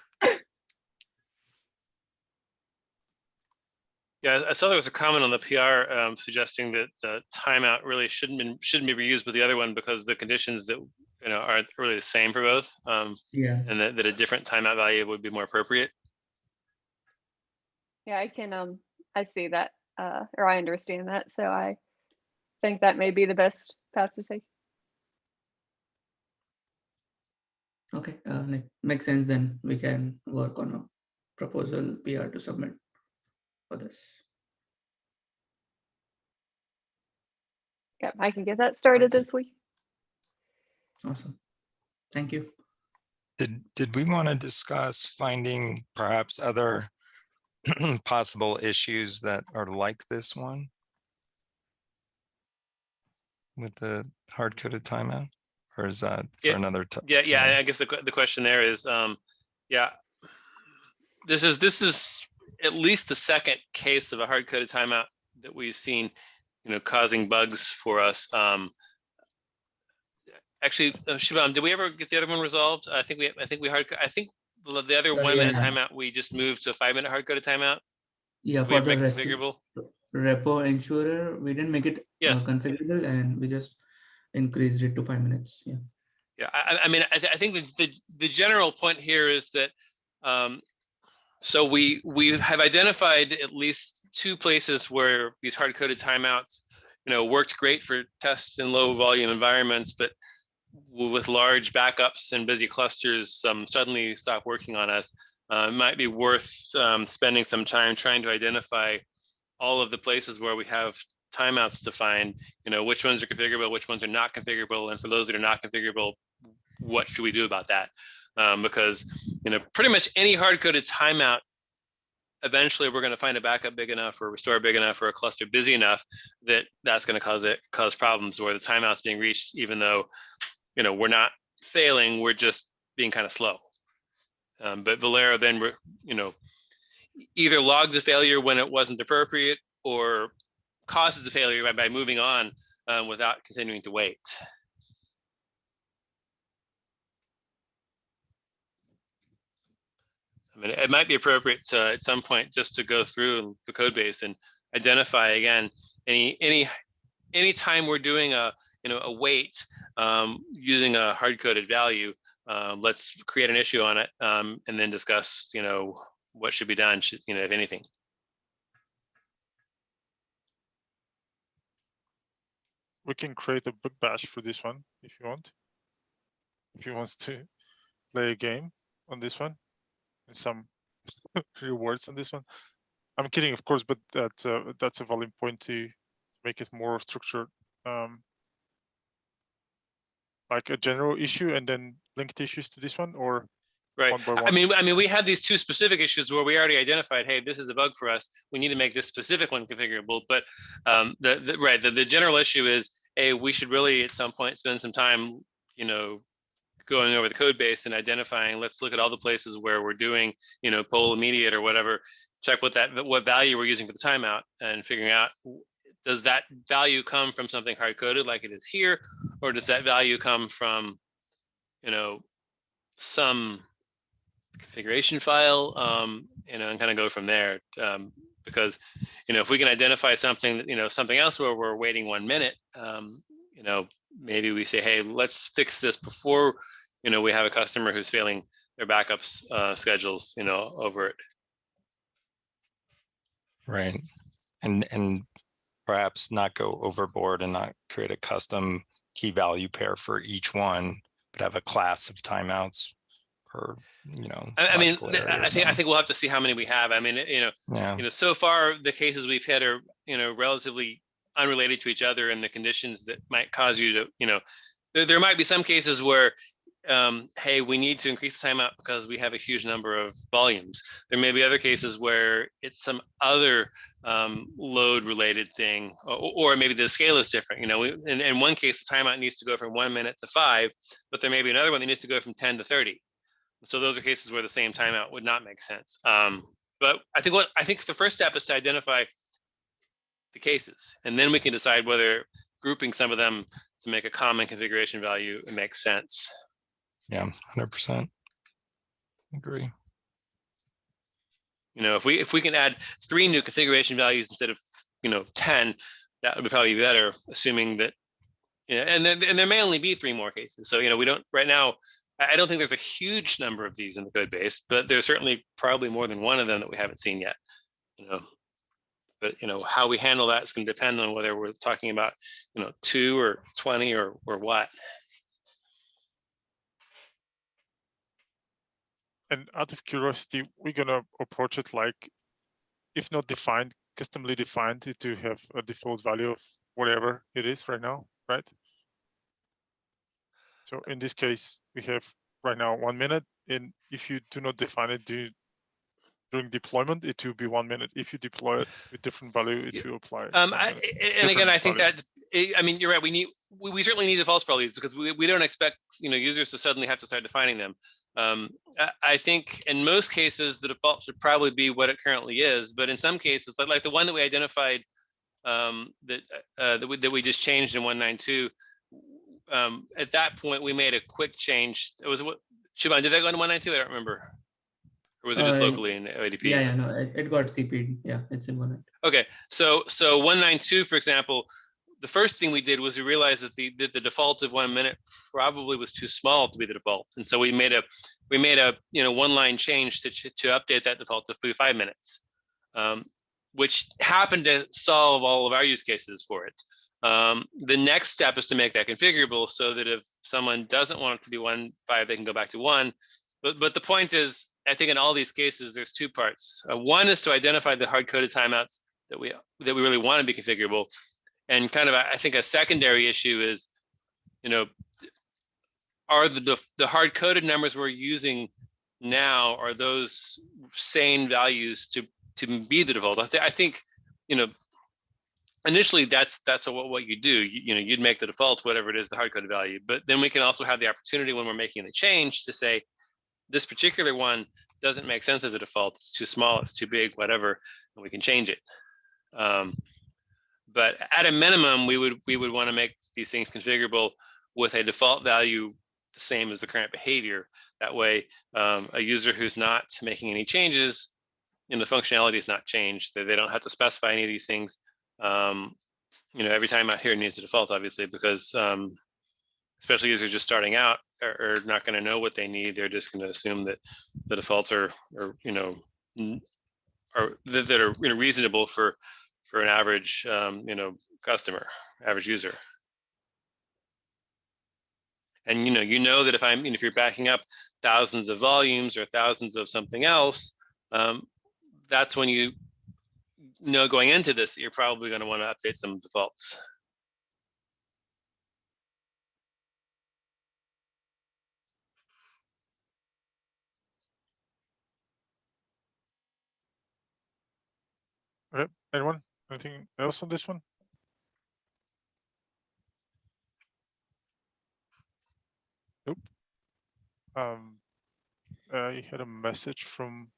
Yeah, I saw there was a comment on the PR suggesting that the timeout really shouldn't be reused with the other one because the conditions that are really the same for both, Yeah. and that a different timeout value would be more appropriate. Yeah, I can I see that or I understand that, so I think that may be the best path to take. Okay, makes sense. Then we can work on a proposal PR to submit for this. Yeah, I can get that started this week. Awesome. Thank you. Did we want to discuss finding perhaps other possible issues that are like this one with the hard-coded timeout, or is that for another time? Yeah. I guess the question there is, yeah, this is at least the second case of a hard-coded timeout that we've seen, causing bugs for us. Actually, Shubham, did we ever get the other one resolved? I think the other 1 minute timeout, we just moved to a 5 minute hard-coded timeout. Yeah, for the configurable repo insurer, we didn't make it configurable, and we just increased it to 5 minutes. Yeah. Yeah, I mean, I think the general point here is that so we have identified at least 2 places where these hard-coded timeouts, worked great for tests in low volume environments, but with large backups and busy clusters, suddenly stop working on us. It might be worth spending some time trying to identify all of the places where we have timeouts to find, which ones are configurable, which ones are not configurable, and for those that are not configurable, what should we do about that? Because pretty much any hard-coded timeout, eventually we're going to find a backup big enough or restore big enough or a cluster busy enough that that's going to cause problems where the timeout's being reached, even though we're not failing, we're just being kind of slow. But Velero then either logs a failure when it wasn't appropriate or causes a failure by moving on without continuing to wait. I mean, it might be appropriate to, at some point, just to go through the code base and identify again any time we're doing a wait using a hard-coded value. Let's create an issue on it and then discuss what should be done, if anything. We can create a bug bash for this one if you want. If he wants to play a game on this one, and some rewards on this one. I'm kidding, of course, but that's a valid point to make it more structured, like a general issue and then linked issues to this one, or right. One by one? I mean, we had these 2 specific issues where we already identified, hey, this is a bug for us. We need to make this specific one configurable. But the general issue is, hey, we should really at some point spend some time, going over the code base and identifying. Let's look at all the places where we're doing, poll immediate or whatever. Check what value we're using for the timeout and figuring out, does that value come from something hard-coded like it is here, or does that value come from, some configuration file, and kind of go from there. Because, if we can identify something, something else where we're waiting 1 minute, maybe we say, hey, let's fix this before, we have a customer who's failing their backups schedules, over it. Right. And perhaps not go overboard and not create a custom key value pair for each one, but have a class of timeouts per, I mean, logical area or I something. think we'll have to see how many we have. I mean, Yeah. so far the cases we've had are, relatively unrelated to each other, and the conditions that might cause you to, there might be some cases where, hey, we need to increase the timeout because we have a huge number of volumes. There may be other cases where it's some other load related thing, or maybe the scale is different. In one case, the timeout needs to go from 1 minute to 5, but there may be another one that needs to go from 10 to 30. So those are cases where the same timeout would not make sense. But I think the first step is to identify the cases, and then we can decide whether grouping some of them to make a common configuration value makes sense. Yeah, 100%. Agree. If we can add 3 new configuration values instead of 10, that would probably be better, assuming that, and there may only be 3 more cases. So we don't right now. I don't think there's a huge number of these in the code base, but there's certainly probably more than one of them that we haven't seen yet. But how we handle that is going to depend on whether we're talking about 2 or 20 or what. And out of curiosity, we're gonna approach it like, if not defined, customly defined, to have a default value of whatever it is right now, right? So in this case, we have right now 1 minute, and if you do not define it during deployment, it will be 1 minute. If you deploy it with different value, it will apply. And again, I think that, I mean, you're right. We certainly need defaults for all these, because we don't expect users to suddenly have to start defining them. I think in most cases the default should probably be what it currently is, but in some cases, like the one that we identified that we just changed in 192. At that point, we made a quick change. It was what, Shubhan, did that go into 192? I don't remember. Or was it just locally in OADP? Yeah, no, it got CP'd. Yeah, it's in 192. Okay, so 192, for example, the first thing we did was we realized that the default of 1 minute probably was too small to be the default, and so we made a one line change to update that default to 5 minutes, which happened to solve all of our use cases for it. The next step is to make that configurable so that if someone doesn't want it to be 1.5, they can go back to 1. But the point is, I think in all these cases, there's 2 parts. One is to identify the hard-coded timeouts that we really want to be configurable. And kind of, I think a secondary issue is, are the hard-coded numbers we're using now, are those sane values to be the default? I think, initially that's what you do. You'd make the default whatever it is, the hard-coded value. But then we can also have the opportunity when we're making the change to say, this particular one doesn't make sense as a default. It's too small, it's too big, whatever, and we can change it. But at a minimum, we would want to make these things configurable with a default value the same as the current behavior. That way, a user who's not making any changes, the functionality is not changed. They don't have to specify any of these things. Every time out here needs a default, obviously, because especially users just starting out are not going to know what they need. They're just going to assume that the defaults are reasonable for an average customer, average user. And that if you're backing up thousands of volumes or thousands of something else, that's when going into this, you're probably going to want to update some defaults. Okay, anyone? Anything else on this one? Nope. I had a message from,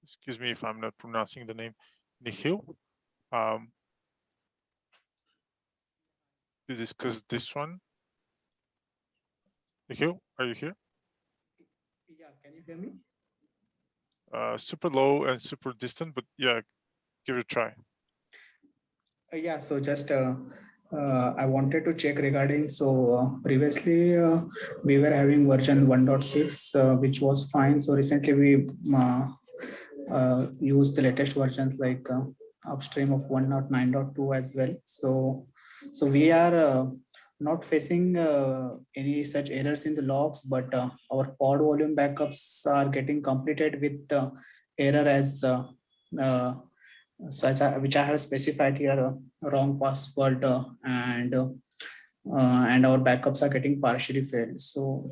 excuse me if I'm not pronouncing the name, Nikhil, to discuss this one. Nikhil, are you here? Yeah, can you hear me? Super low and super distant, but yeah, give it a try. Yeah, so just I wanted to check regarding, so previously we were having version 1.6, which was fine. So recently we used the latest versions like upstream of 1.9.2 as well. So we are not facing any such errors in the logs, but our pod volume backups are getting completed with error as so which I have specified here, wrong password, and our backups are getting partially failed. So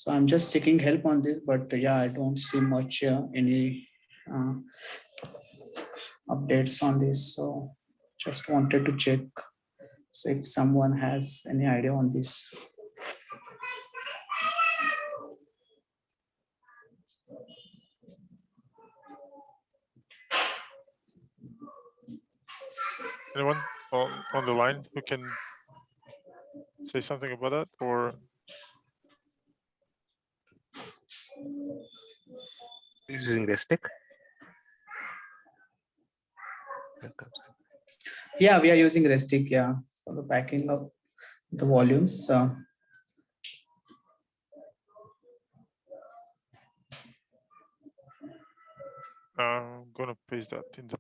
I'm just seeking help on this, but yeah, I don't see much any updates on this. So just wanted to check. So if someone has any idea on this. Anyone on the line who can say something about that, or Using the stick. Yeah, we are using Restic, yeah, for the backing up the volumes. I'm gonna paste that in the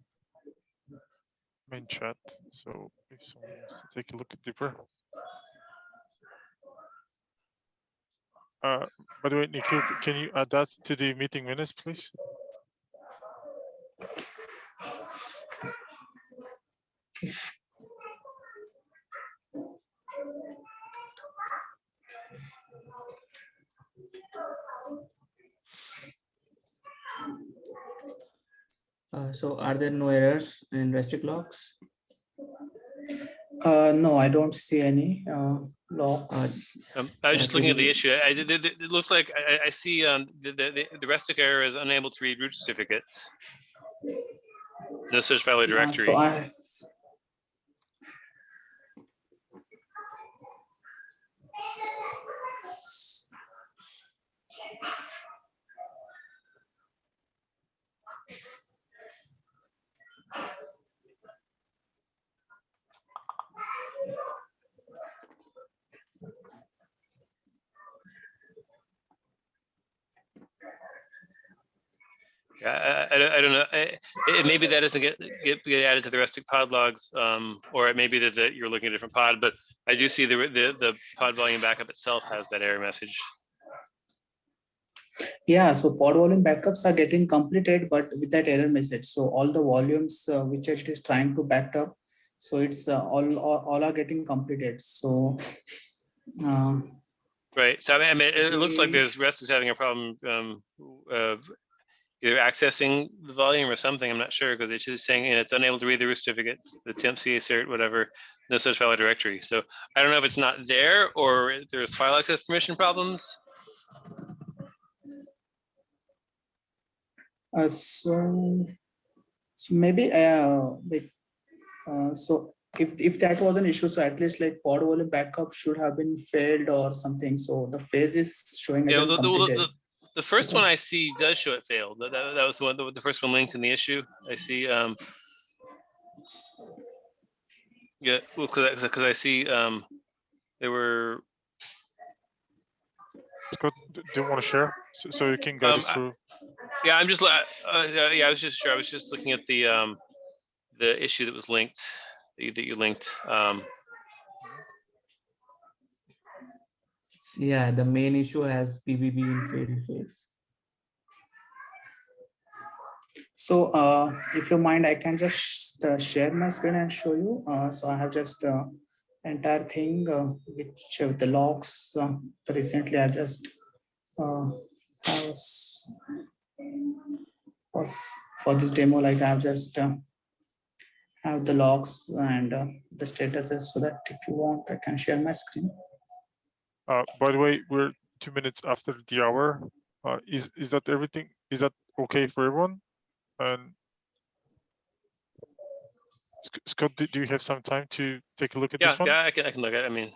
main chat. So if someone wants to take a look deeper. By the way, Nikhil, can you add that to the meeting minutes, please? So are there no errors in Restic logs? No, I don't see any logs. I was just looking at the PBB. issue. It looks like I see the Restic error is unable to read root certificates. No search file or directory. So I Yeah, I don't know. Maybe that doesn't get added to the Restic pod logs, or it may be that you're looking at a different pod. But I do see the pod volume backup itself has that error message. Yeah, so pod volume backups are getting completed, but with that error message. So all the volumes which it is trying to back up, so it's all are getting completed. So right. So I mean, it looks like there's Rest is having a problem of either accessing the volume or something. I'm not sure, because it's just saying it's unable to read the root certificates, the temp cert, whatever, no such file or directory. So I don't know if it's not there or there's file access permission problems. so maybe so if that was an issue, so at least like pod volume backup should have been failed or something. So the phase is showing as completed. The first one I see does show it failed. That was the one, the first one linked in the issue. I see. Yeah, well, because I see there were. Scott, do you want to share so you can guide us through? Yeah, I'm just. Yeah, I was just sure. I was just looking at the issue that was linked, that you linked. Yeah, the main issue has PBB in failed phase. So if you mind, I can just share my screen and show you. So I have just entire thing which the logs recently I just was for this demo, like I have just have the logs and the statuses, so that if you want I can share my screen. By the way, we're 2 minutes after the hour. Is that everything? Is that okay for everyone? And Scott, do you have some time to take a look at this one? Yeah, I can look at it. I mean,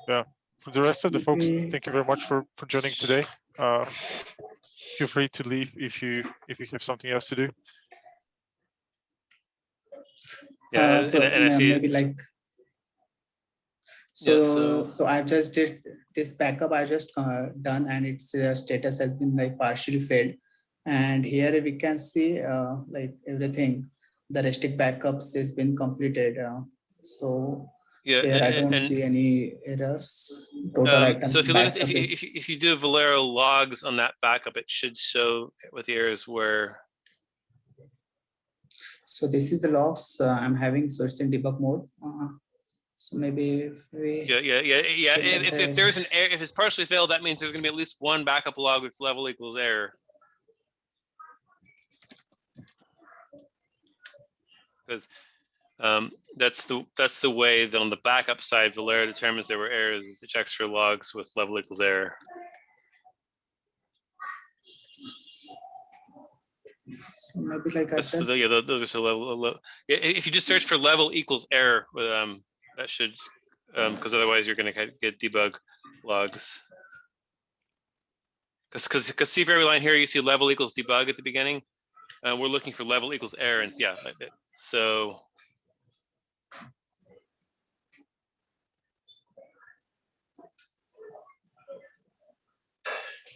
yeah, For the rest of the folks, Okay. thank you very much for joining today. Feel free to leave if you have something else to do. Yeah, So and I see maybe it. like Yeah, so I just did this backup. I just done, and its status has been like partially failed. And here we can see like everything. The restic backups has been completed. So yeah, here I don't and see any errors. Total items so if you look at backup if you do Velero logs on that backup, it should show what the errors were. So this is the logs I'm having. So it's in debug mode. So maybe if we Yeah. check out If there's an error, if it's partially failed, that means there's going to be at least one backup log with level equals error. Because that's the way that on the backup side, Velero determines there were errors. It checks for logs with level equals error. so maybe like I That's just those are so level. If you just search for level equals error, that should because otherwise you're going to get debug logs. Because see for every line here you see level equals debug at the beginning. We're looking for level equals error, and yeah, so.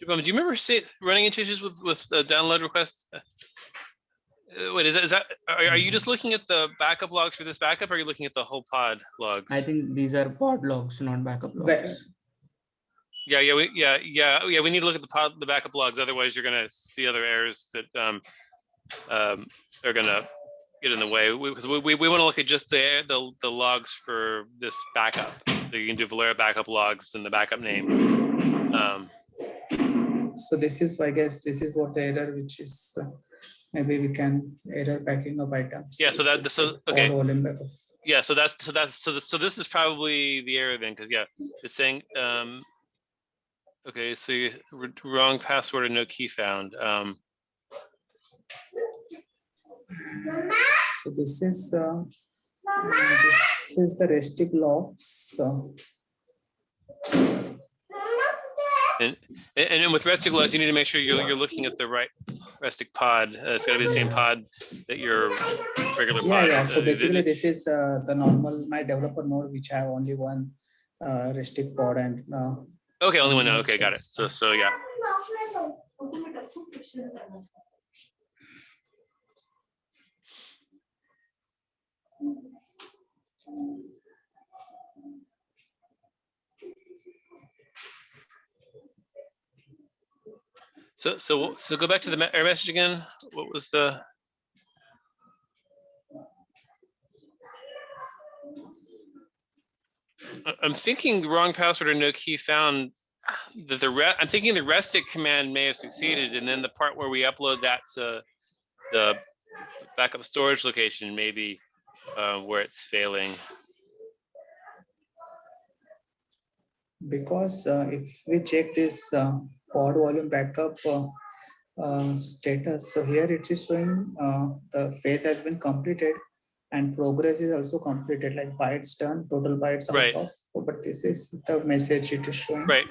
Do you remember running into issues with download requests? Wait, is that are you just looking at the backup logs for this backup, or are you looking at the whole pod logs? I think these are pod logs, not backup logs. We need to look at the backup logs. Otherwise, you're gonna see other errors that are gonna get in the way. Because we want to look at just the logs for this backup. So you can do Velero backup logs and the backup name. So this is, I guess, this is what the error, which is maybe we can error backing up items. Yeah. So that okay. Yeah. So this is probably the error then, because yeah, it's saying okay. So wrong password and no key found. So this is the restic logs. And with restic logs, you need to make sure you're looking at the right restic pod. It's got to be the same pod that your regular pod. Yeah. So basically, this is the normal my developer node, which I have only one restic pod and. Okay, only one node. Okay, got it. So yeah. So go back to the error message again. What was the? I'm thinking the wrong password or no key found. That I'm thinking the restic command may have succeeded, and then the part where we upload that to the backup storage location maybe where it's failing. Because if we check this pod volume backup status, so here it is showing the phase has been completed and progress is also completed, like bytes done, total bytes out of, but this is the message it is showing. Right.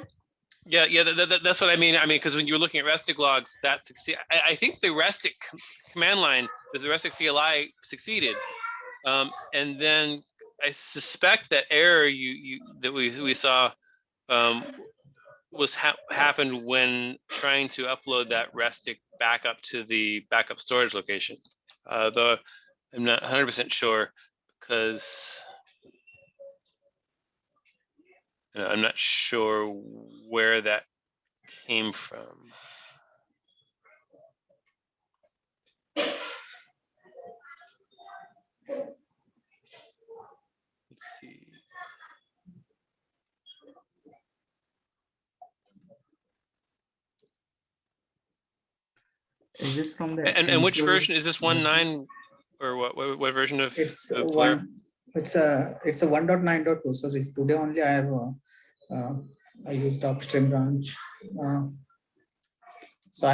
Yeah, that's what I mean. Because when you're looking at restic logs, that succeed. I think the restic command line, the restic CLI succeeded, and then I suspect that error that we saw happened when trying to upload that restic backup to the backup storage location. Though I'm not 100% sure because I'm not sure where that came from. Let's see. Is this from the and which version is this? 1.9 or what version of? It's of one. It's a 1.9.2. So this today only I have I used upstream branch. So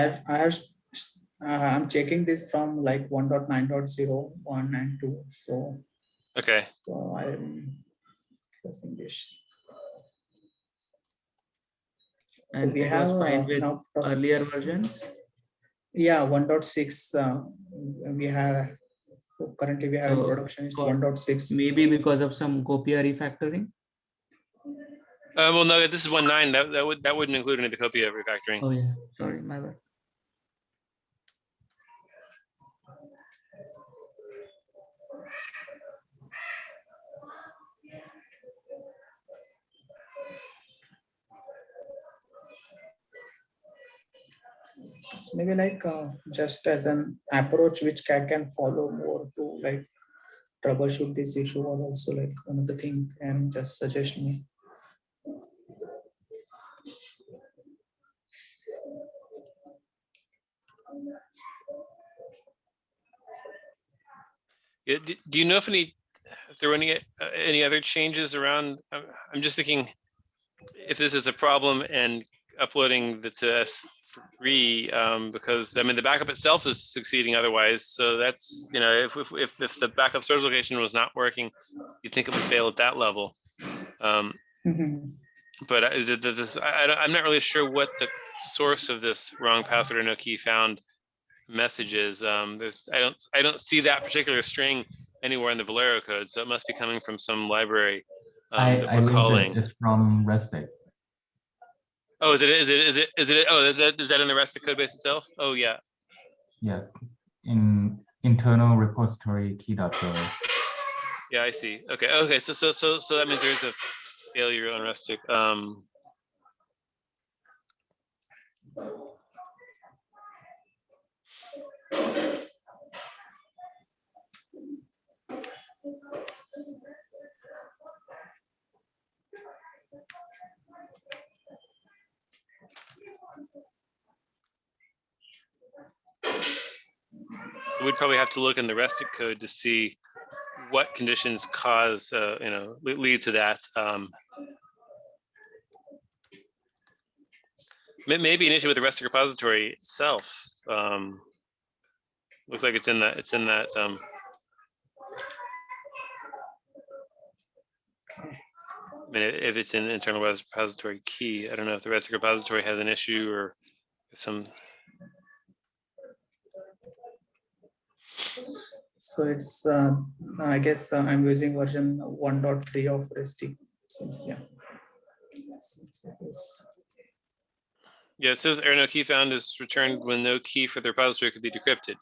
I'm checking this from like 1.9.0, 1 and 2. So okay. So I'm assessing this. So And we it have was fine with now. earlier versions. Yeah, 1.6. We have. So currently we have in So production. It's for 1.6. maybe because of some Copia refactoring. Well, no, this is 1.9. That wouldn't include any of the Copia refactoring. Oh yeah, sorry, my bad. So maybe like just as an approach which can follow more to like troubleshoot this issue, was also like another thing, and just suggest me. Yeah, do you know if there were any other changes around? I'm just thinking if this is a problem and uploading the to S3, because I mean the backup itself is succeeding otherwise. So that's, you know, if the backup source location was not working, you'd think it would fail at that level. But I'm not really sure what the source of this wrong password or no key found message is. I don't see that particular string anywhere in the Velero code, so it must be coming from some library that I we're linked calling. it. It's from Restic. Oh, is it? Oh, is that in the REST code base itself? Oh, yeah. Yeah, in internal repository key.go. Yeah, I see. Okay. So that means there's a failure on Rustic. We'd probably have to look in the Rustic code to see what conditions cause, lead to that. Maybe an issue with the Rustic repository itself. Looks like it's in that. I mean, if it's in the internal repository key, I don't know if the Rustic repository has an issue or some. So it's I guess I'm using version 1.3 of Restic. Seems, yeah. Yeah, it says error no key found is returned when no key for the repository could be decrypted.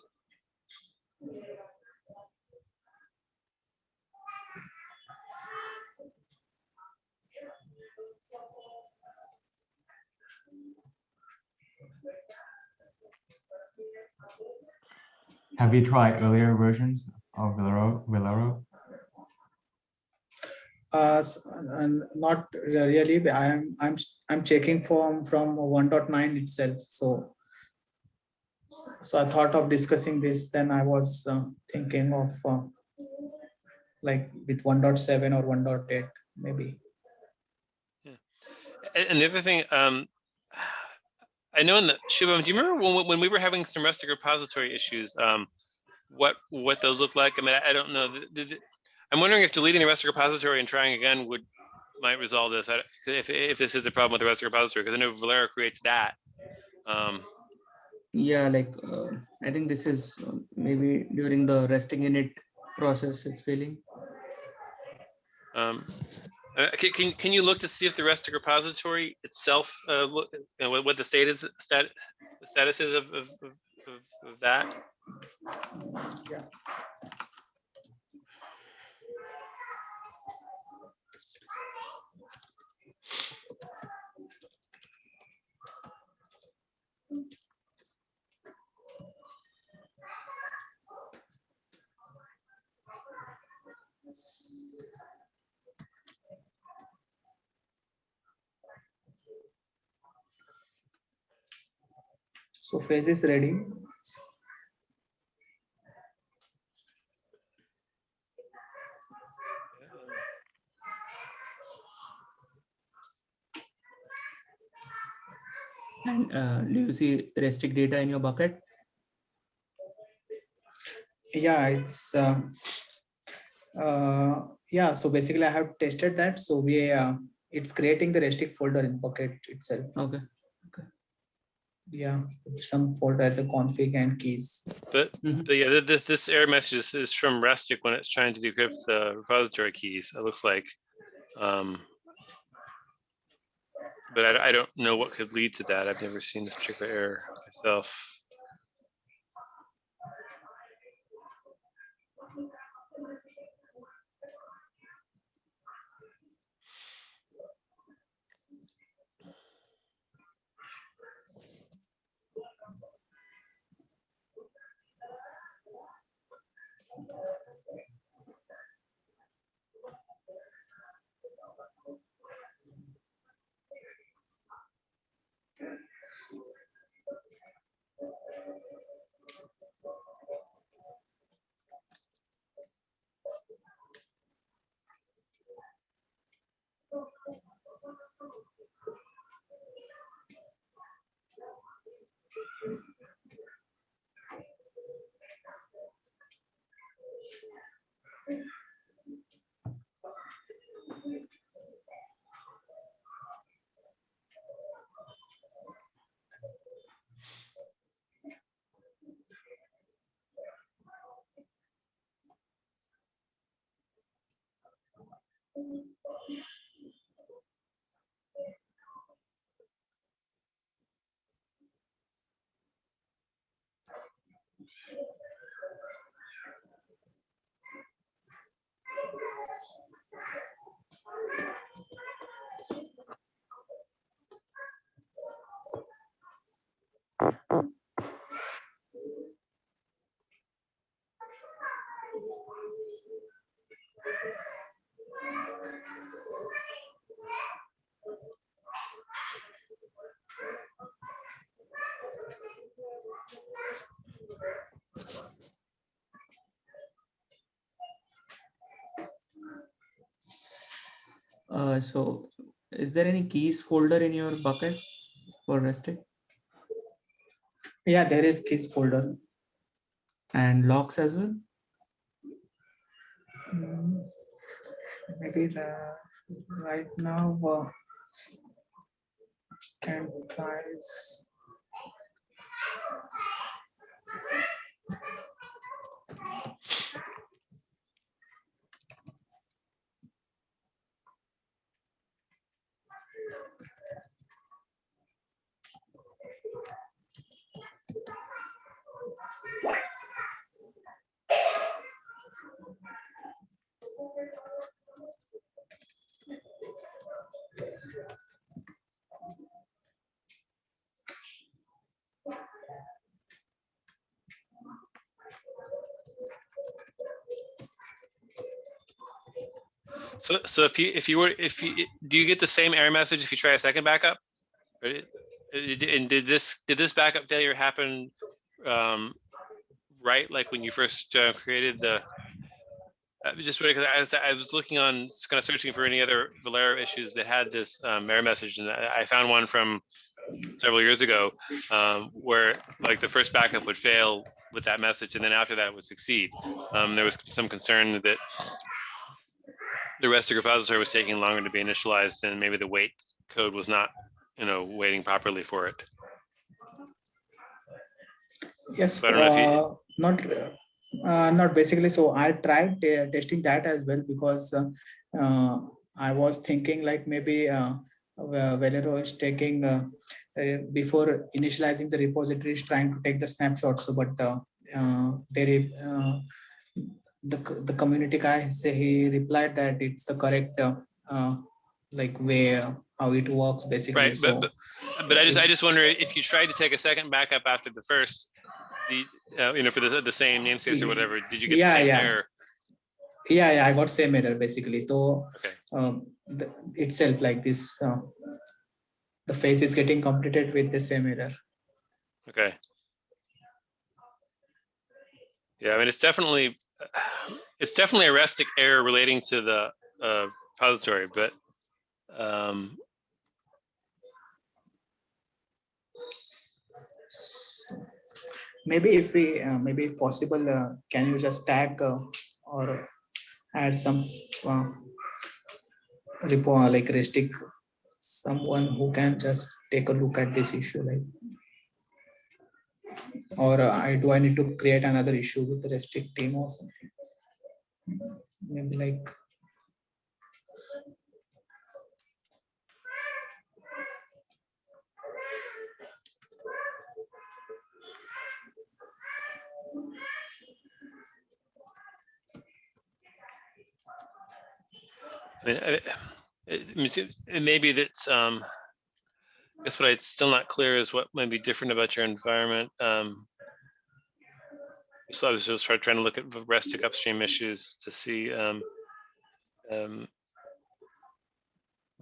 Have you tried earlier versions of Velero? And not really. I'm checking from 1.9 itself. So I thought of discussing this. Then I was thinking of like with 1.7 or 1.8 maybe. Yeah. And the other thing, I know in the Shubham, do you remember when we were having some Rustic repository issues? What those look like? I mean, I don't know. I'm wondering if deleting the Rustic repository and trying again might resolve this. If this is a problem with the Rustic repository, because I know Velero creates that. Yeah, like I think this is maybe during the resting init process it's failing. Can you look to see if the Rustic repository itself, what the status is of that? Yeah. So phase is ready. And do you see restic data in your bucket? Yeah, it's yeah. So basically, I have tested that. So we it's creating the restic folder in bucket itself. Okay. yeah, some folder as a config and keys. But Mhm. but yeah, this error message is from Restic when it's trying to decrypt the repository keys. It looks like, but I don't know what could lead to that. I've never seen this particular error myself. So is there any keys folder in your bucket for Restic Yeah, there is keys folder. and logs as well? Maybe right now can try. So if you do you get the same error message if you try a second backup? And did this backup failure happen right like when you first created the? Just because I was looking on kind of searching for any other Velero issues that had this error message, and I found one from several years ago where like the first backup would fail with that message, and then after that it would succeed. There was some concern that the Restic repository was taking longer to be initialized, and maybe the wait code was not, waiting properly for it. Yes, So I don't know if you, not basically. So I tried testing that as well because I was thinking like maybe Velero is taking before initializing the repository is trying to take the snapshot. So, but the community guy he replied that it's the correct like way how it works basically. right, So, but I just wonder if you tried to take a second backup after the first, for the same namespace or whatever, did you get the same error? Yeah, I got same error basically. So okay. Itself like this, the phase is getting completed with the same error. Okay. Yeah, I mean it's definitely a Restic error relating to the repository, but maybe if we maybe if possible, can you just tag or add some repo like Restic, someone who can just take a look at this issue like. Or do I need to create another issue with the restrict team or something? Maybe like. I mean, maybe that's, I guess what it's still not clear is what might be different about your environment. So I was just trying to look at restic upstream issues to see,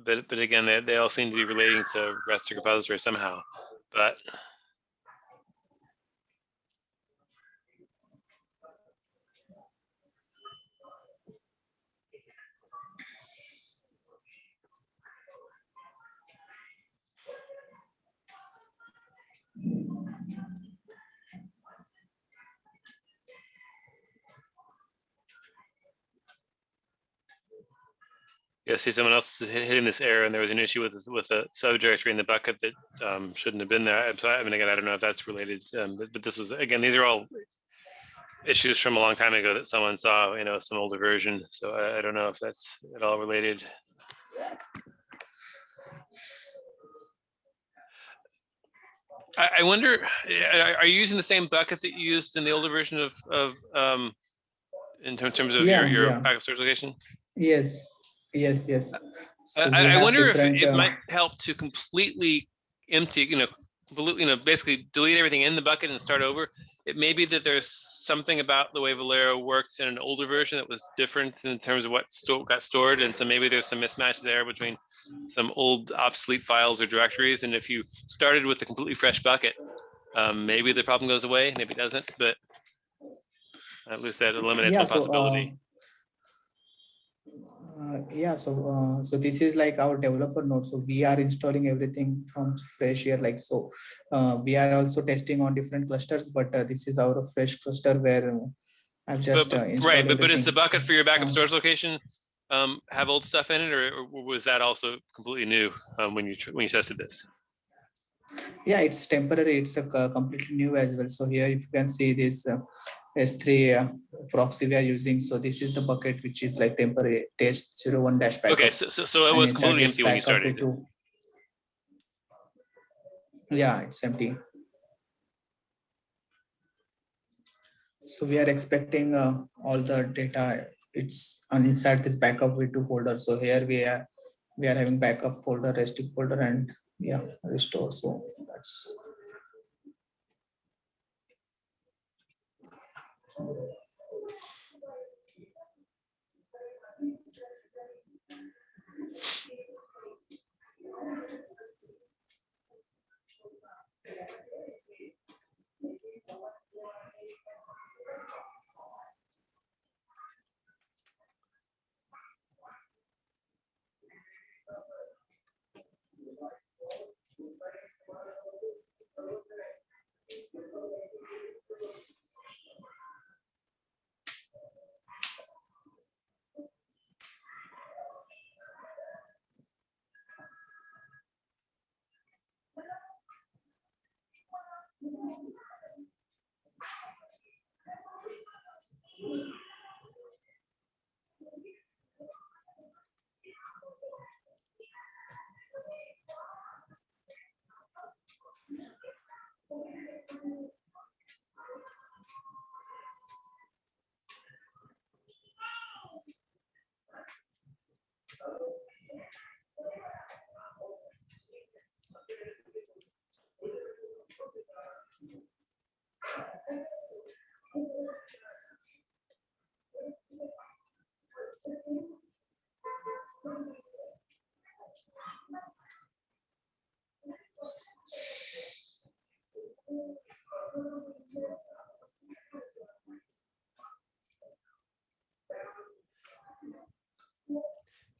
but again, they all seem to be relating to restic repository somehow, but. Yeah, see someone else hitting this error, and there was an issue with a subdirectory in the bucket that shouldn't have been there. I mean, again, I don't know if that's related, but this was, again, these are all issues from a long time ago that someone saw, you know, some older version. So I don't know if that's at all related. I wonder, are you using the same bucket that you used in the older version of in terms of your backup storage location? Yes. So I wonder if it might help to completely empty, basically delete everything in the bucket and start over. It may be that there's something about the way Velero worked in an older version that was different in terms of what got stored. And so maybe there's some mismatch there between some old obsolete files or directories. And if you started with a completely fresh bucket, maybe the problem goes away, maybe it doesn't, but at least that eliminates one possibility. So this is like our developer node. So we are installing everything from fresh here, like so. We are also testing on different clusters, but this is our fresh cluster where I've just right. But is the bucket for your backup storage location have old stuff in it, or was that also completely new when you tested this? Yeah, it's temporary. It's a completely new as well. So here, if you can see this S3 proxy we are using. So this is the bucket which is like temporary test 01 dash backup. Okay, so it was completely empty when you started. Yeah, it's empty. So we are expecting all the data. It's inside this backup v2 folder. So here we are having backup folder, restrict folder, and yeah, restore. So that's.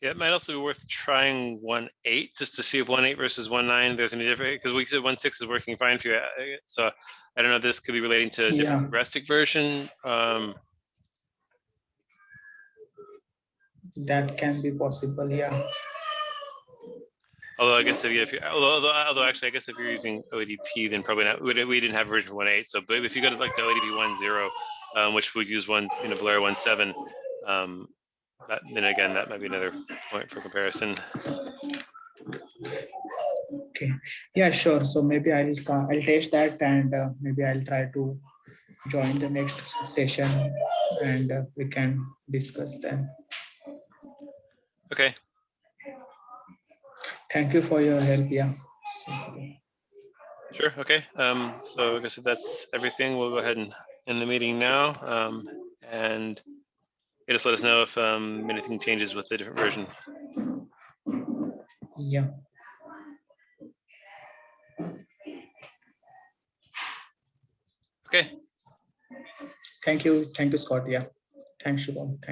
Yeah, it might also be worth trying 1.8 just to see if 1.8 versus 1.9 there's any difference, because we said 1.6 is working fine for you. So I don't know if this could be relating to a different restic version. That can be possible, yeah. Although I guess if you although actually I guess if you're using ODP, then probably not. We didn't have version 1.8. So, but if you go to like the ODP 1.0, which would use Velero 1.7, then again that might be another point for comparison. Okay, yeah, sure. So maybe I'll test that, and maybe I'll try to join the next session, and we can discuss then. Okay. Thank you for your help. Yeah. Sure. Okay. So I guess if that's everything, we'll go ahead and end the meeting now. And just let us know if anything changes with the different version. Yeah. Okay. Thank you, Scott. Yeah. Thanks, Shubham. Thank you.